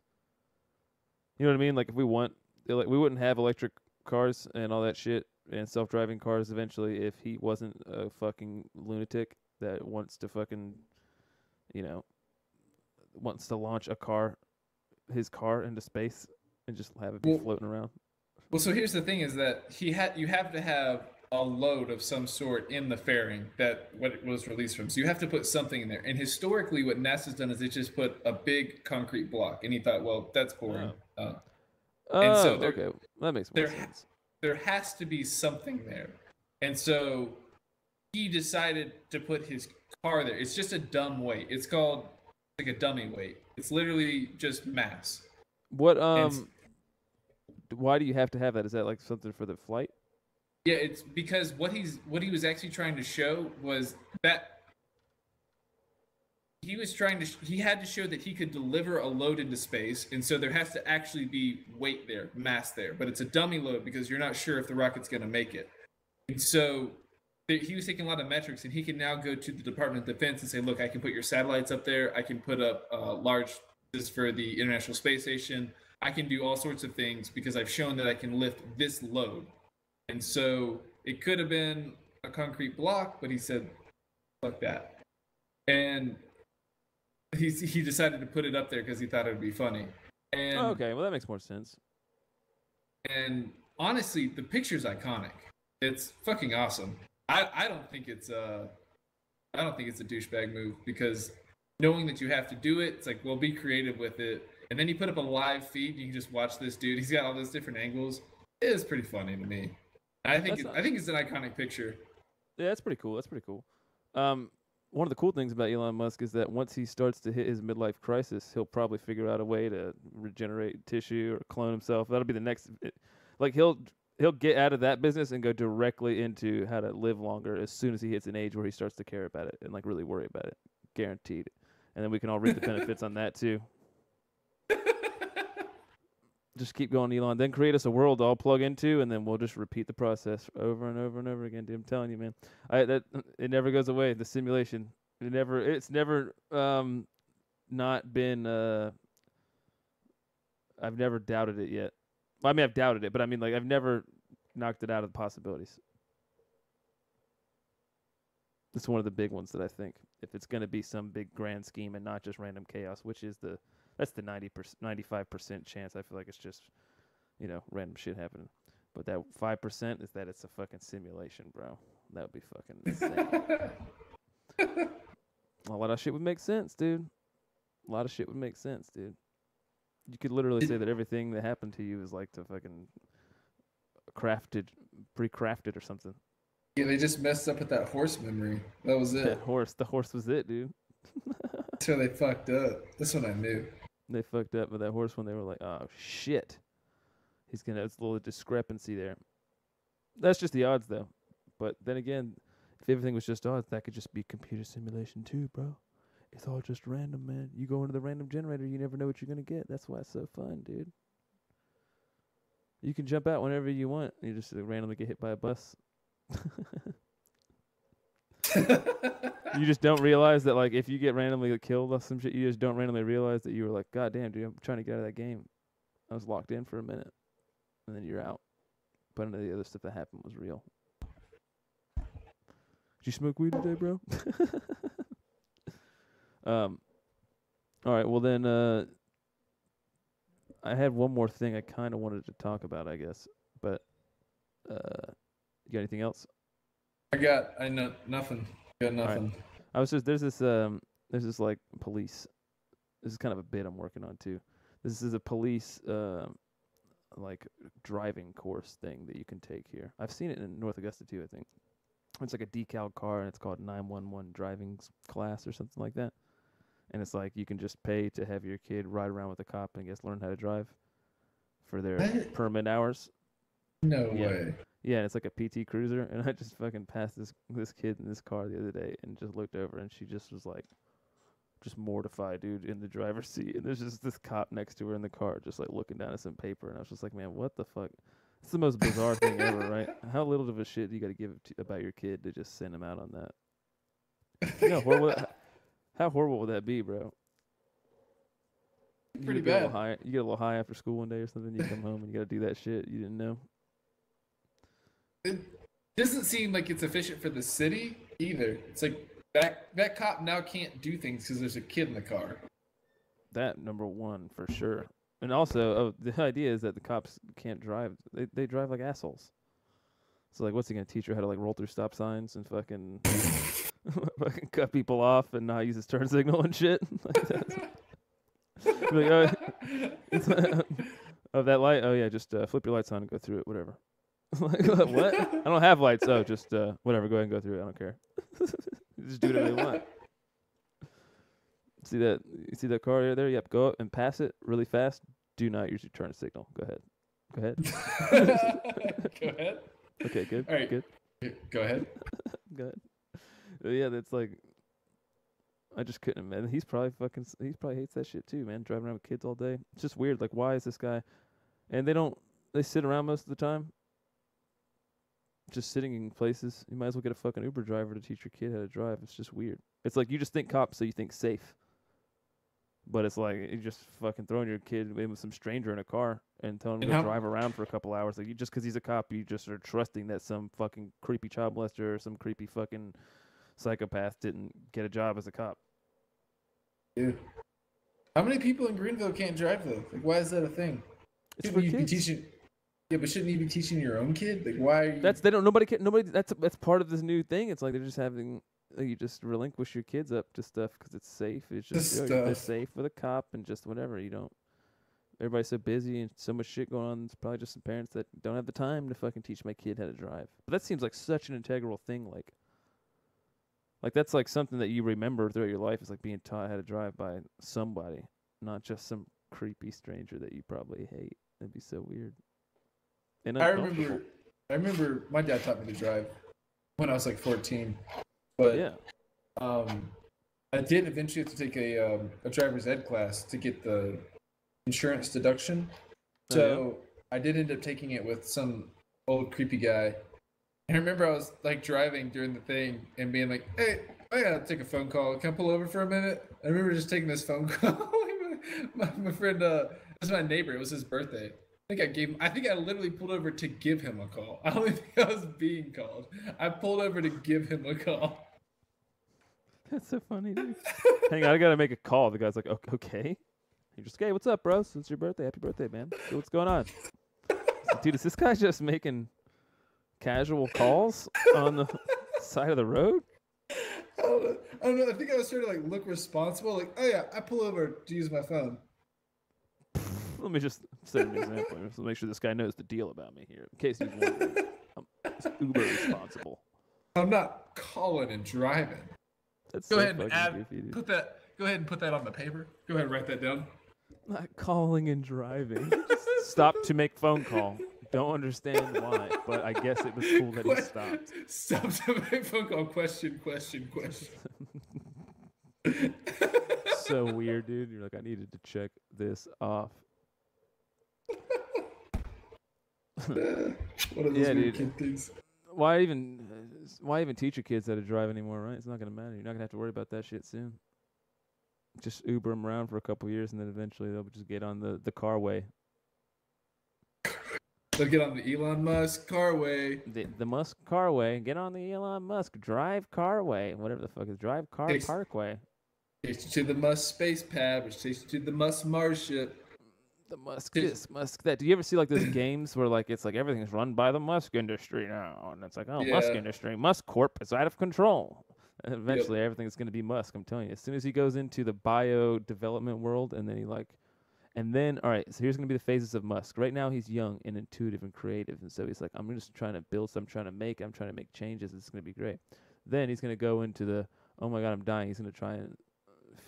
You know what I mean? Like if we want, like we wouldn't have electric cars and all that shit and self-driving cars eventually if he wasn't a fucking lunatic that wants to fucking, you know, wants to launch his car into space and just have it be Well, floating around. well. So here's the thing: is that you have to have a load of some sort in the fairing that what it was released from. So you have to put something in there. And historically, what NASA's done is it just put a big concrete block. And he thought, well, that's boring. Oh, And oh, so okay, that makes more there sense. there has to be something there. And so he decided to put his car there. It's just a dumb weight. It's called like a dummy weight. It's literally just mass. What And why do you have to have that? Is that like something for the flight? yeah, it's because what he was actually trying to show was that he had to show that he could deliver a load into space, and so there has to actually be weight there, mass there, but it's a dummy load because you're not sure if the rocket's going to make it. And so he was taking a lot of metrics, and he can now go to the Department of Defense and say, look, I can put your satellites up there, I can put up large this for the International Space Station, I can do all sorts of things because I've shown that I can lift this load. And so it could have been a concrete block, but he said, fuck that. And he decided to put it up there because he thought it would be funny. And Oh, okay, well that makes more sense. and honestly, the picture's iconic. It's fucking awesome. I don't think it's a douchebag move because knowing that you have to do it, it's like, well, be creative with it. And then you put up a live feed, you can just watch this dude. He's got all those different angles. It is pretty funny to me. I think it's an iconic picture. Yeah, that's pretty cool. That's pretty cool. One of the cool things about Elon Musk is that once he starts to hit his midlife crisis, he'll probably figure out a way to regenerate tissue or clone himself. That'll be the next. Like he'll get out of that business and go directly into how to live longer as soon as he hits an age where he starts to care about it and like really worry about it. Guaranteed. And then we can all reap the benefits on that too. Just keep going, Elon. Then create us a world to all plug into, and then we'll just repeat the process over and over and over again. Dude, I'm telling you, man. It never goes away. The simulation. It's never not been. I've never doubted it yet. I mean, I've doubted it, but I mean, like, I've never knocked it out of the possibilities. It's one of the big ones that I think, if it's going to be some big grand scheme and not just random chaos, which is that's the 95% chance. I feel like it's just, random shit happening. But that 5% is that it's a fucking simulation, bro. That would be fucking insane. A lot of shit would make sense, dude. A lot of shit would make sense, dude. You could literally say that everything that happened to you is like to fucking pre-crafted or something. Yeah, they just messed up with that horse memory. That was it. The horse was it, dude. That's where they fucked up. This one I knew. They fucked up with that horse when they were like, oh shit. It's a little discrepancy there. That's just the odds though. But then again, if everything was just odds, that could just be computer simulation too, bro. It's all just random, man. You go into the random generator, you never know what you're gonna get. That's why it's so fun, dude. You can jump out whenever you want. You just randomly get hit by a bus. You just don't realize that, like, if you get randomly killed or some shit, you just don't randomly realize that you were like, God damn, dude, I'm trying to get out of that game. I was locked in for a minute, and then you're out. But none of the other stuff that happened was real. Did you smoke weed today, bro? All right, well then, I had one more thing I kind of wanted to talk about, I guess, but you got anything else? I know nothing. Got nothing. Right. There's this like police. This is kind of a bit I'm working on too. This is a police like driving course thing that you can take here. I've seen it in North Augusta too, I think. It's like a decal car and it's called 911 driving class or something like that. and it's like you can just pay to have your kid ride around with a cop and I guess learn how to drive for their What? permit hours. No Yeah. way. Yeah, it's like a PT Cruiser, and I just fucking passed this kid in this car the other day, and just looked over, and she just was like, just mortified, dude, in the driver's seat, and there's just this cop next to her in the car, just like looking down at some paper, and I was just like, man, what the fuck? It's the most bizarre thing ever, right? How little of a shit do you got to give about your kid to just send him out on that? You know, how horrible would that be, bro? Pretty You get a little bad. high. You get a little high after school one day or something. You come home and you got to do that shit you didn't know. It doesn't seem like it's efficient for the city either. It's like that cop now can't do things because there's a kid in the car. That number one for sure. And also, the idea is that the cops can't drive. They drive like assholes. So like, what's he gonna teach her how to like roll through stop signs and fucking fucking cut people off and not use his turn signal and shit? Like that's, like, oh, that light. Oh yeah, just flip your lights on and go through it. Whatever. Like what? I don't have lights. Oh, just whatever. Go ahead and go through it. I don't care. Just do whatever they want. See that? You see that car there? Yep. Go up and pass it really fast. Do not use your turn signal. Go ahead. Go ahead. Go ahead. Okay. Good. All right. Good. Go ahead. Go ahead. Yeah, that's like. I just couldn't imagine. He probably hates that shit too, man. Driving around with kids all day. It's just weird. Like, why is this guy? And they sit around most of the time. Just sitting in places. You might as well get a fucking Uber driver to teach your kid how to drive. It's just weird. It's like you just think cops, so you think safe. But it's like you just fucking throwing your kid in with some stranger in a car and telling him to drive around for a couple hours. Like, just because he's a cop, you just are trusting that some fucking creepy child molester or some creepy fucking psychopath didn't get a job as a cop. Dude. How many people in Greenville can't drive though? Like, why is that a thing? Shouldn't you be teaching? Yeah, but shouldn't you be teaching your own kid? Like, why? Are you... That's part of this new thing. It's like they're just having. You just relinquish your kids up to stuff because it's safe. It's just they're safe with a cop and just whatever. You don't. Everybody's so busy and so much shit going on. It's probably just some parents that don't have the time to fucking teach my kid how to drive. But that seems like such an integral thing. Like that's like something that you remember throughout your life. Is like being taught how to drive by somebody, not just some creepy stranger that you probably hate. That'd be so weird. And I remember my dad taught me to drive when I was like 14. But yeah. I did eventually have to take a driver's ed class to get the insurance deduction. So I did end up taking it with some old creepy guy. And I remember I was like driving during the thing and being like, "Hey, I gotta take a phone call. Can I pull over for a minute?" I remember just taking this phone call. my friend, it was my neighbor. It was his birthday. I think I literally pulled over to give him a call. I don't even think I was being called. I pulled over to give him a call. That's so funny, dude. Hang on, I gotta make a call. The guy's like, okay. He just, hey, what's up, bro? It's your birthday. Happy birthday, man. So what's going on? Like, dude, is this guy just making casual calls on the side of the road? I don't know. I think I was trying to like look responsible. Like, oh yeah, I pull over to use my phone. Let me just set an example. Let's make sure this guy knows the deal about me here. In case he's wondering, I'm uber responsible. I'm not calling and driving. That's Go so ahead and add. goofy, dude. Go ahead and put that on the paper. Go ahead and write that down. Not calling and driving. Stop to make phone call. Don't understand why, but I guess it was cool that he stopped. Stop to make phone call. Question. So weird, dude. You're like, I needed to check this off. One of those weird kid things. Why even teach your kids how to drive anymore, right? It's not gonna matter. You're not gonna have to worry about that shit soon. Just Uber them around for a couple years, and then eventually they'll just get on the car way. They'll get on the Elon Musk car way. The Musk car way. Get on the Elon Musk drive car way. Whatever the fuck is drive car parkway. Takes you to the Musk space pad, which takes you to the Musk Mars ship. The Musk this, Musk that. Do you ever see like those games where like it's like everything's run by the Musk industry now, and it's like Musk industry, Musk Corp is out of control. And eventually everything's gonna be Musk. I'm telling you. As soon as he goes into the bio development world, and then all right. So here's gonna be the phases of Musk. Right now he's young and intuitive and creative, and so he's like, I'm just trying to build something, I'm trying to make changes. It's gonna be great. Then he's gonna go into the oh my god, I'm dying. He's gonna try and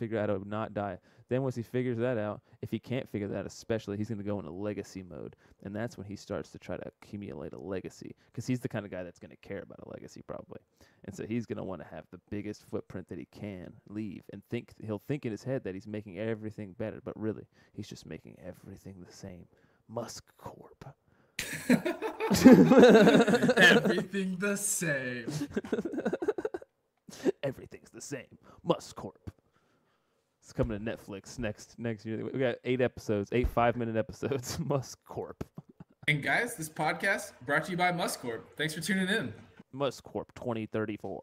figure out how to not die. Then once he figures that out, if he can't figure that out especially, he's going to go into legacy mode. And that's when he starts to try to accumulate a legacy. Because he's the kind of guy that's going to care about a legacy probably. And so he's going to want to have the biggest footprint that he can leave. And he'll think in his head that he's making everything better. But really, he's just making everything the same. Musk Corp. Everything the same. Everything's the same. Musk Corp. It's coming to Netflix next year. We got 8 episodes, 8 5-minute episodes. Musk Corp. And guys, this podcast brought to you by Musk Corp. Thanks for tuning in. Musk Corp 2034.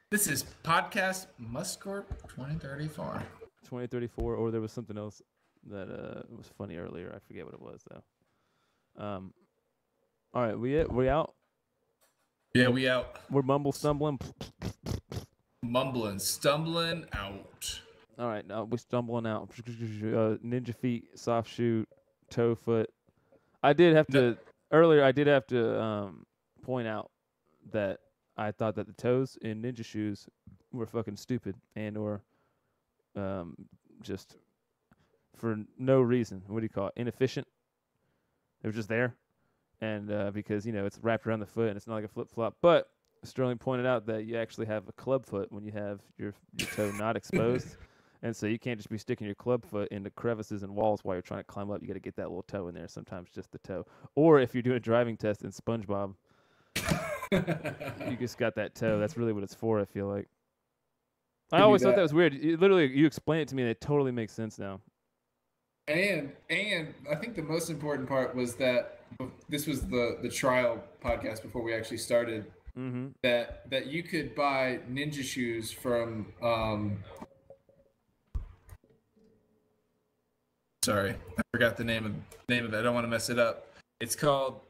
This is podcast Musk Corp 2034. 2034, or there was something else that was funny earlier. I forget what it was though. All right, we out. Yeah, we out. We're stumbling out. All right, we're stumbling out. Ninja feet, soft shoe, toe foot. I did have to point out that I thought that the toes in ninja shoes were fucking stupid or just for no reason. What do you call it? Inefficient. They were just there. And because, it's wrapped around the foot and it's not like a flip-flop. But Sterling pointed out that you actually have a club foot when you have your toe not exposed. And so you can't just be sticking your club foot into crevices and walls while you're trying to climb up. You got to get that little toe in there, sometimes just the toe. Or if you're doing a driving test in SpongeBob, you just got that toe. That's really what it's for, I feel like. I always thought that was weird. You explain it to me and it totally makes sense now. And I think the most important part was that this was the trial podcast before we actually started. Mm-hmm. That you could buy ninja shoes from sorry, I forgot the name of it. I don't want to mess it up. It's called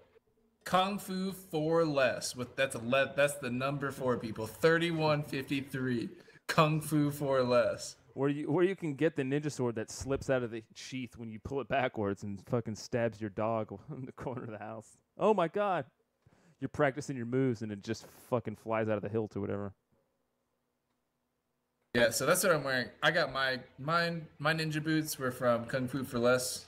Kung Fu for Less. That's the number 4, people. 3153. Kung Fu for Less. Where you can get the ninja sword that slips out of the sheath when you pull it backwards and fucking stabs your dog in the corner of the house. Oh my god. You're practicing your moves and it just fucking flies out of the hilt or whatever. Yeah, so that's what I'm wearing. I got my ninja boots were from Kung Fu for Less.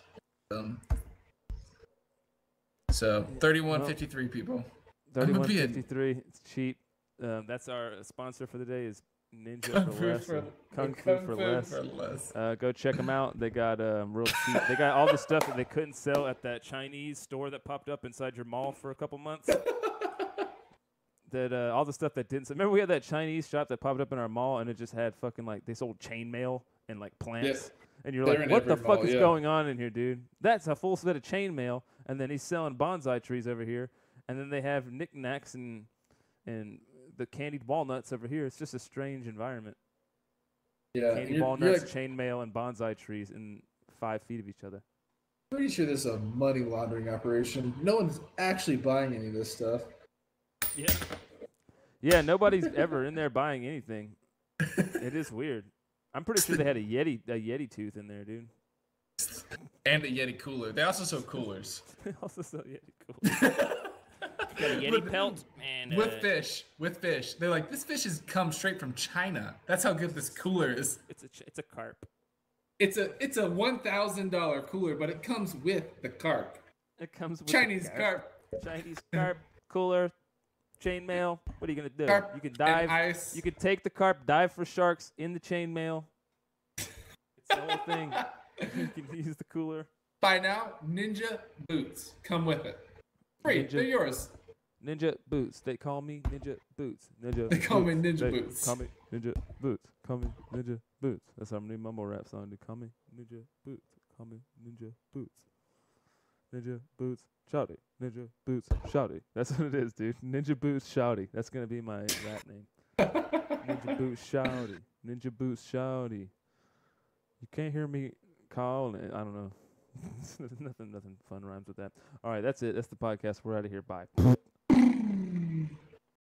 So 3153 people. 3153. It's cheap. That's our sponsor for the day is Ninja for Less. Kung Fu for Less. Go check them out. They got real cheap. They got all the stuff that they couldn't sell at that Chinese store that popped up inside your mall for a couple months. All the stuff that didn't sell. Remember we had that Chinese shop that popped up in our mall and it just had fucking they sold chainmail and plants. Yes. And you're like, what the fuck is going on in here, dude? That's a full set of chainmail. And then he's selling bonsai trees over here. And then they have knickknacks and the candied walnuts over here. It's just a strange environment. Yeah, candied walnuts, chainmail, and bonsai trees in 5 feet of each other. Pretty sure this is a money laundering operation. No one's actually buying any of this stuff. Yeah, nobody's ever in there buying anything. It is weird. I'm pretty sure they had a Yeti tooth in there, dude. And a Yeti cooler. They also sell coolers. They also sell Yeti coolers. Got a Yeti pelt and with fish. They're like, this fish has come straight from China. That's how good this cooler is. It's a carp. It's a $1,000 cooler, but it comes with the carp. It comes with Chinese carp. Chinese carp cooler, chainmail. What are you gonna do? Carp you can dive. Ice. You can take the carp, dive for sharks in the chainmail. It's the whole thing. You can use the cooler. By now, Ninja boots come with it. Free. They're yours. Ninja boots. They call me Ninja Boots. They call me Ninja Boots. Call me Ninja Boots. Call me Ninja Boots. That's our new mumble rap song. They call me Ninja Boots. Call me Ninja Boots. Ninja Boots Shouty. Ninja Boots Shouty. That's what it is, dude. Ninja Boots Shouty. That's gonna be my rap name. Ninja Boots Shouty. Ninja Boots Shouty. You can't hear me call. I don't know. nothing fun rhymes with that. All right, that's it. That's the podcast. We're out of here. Bye.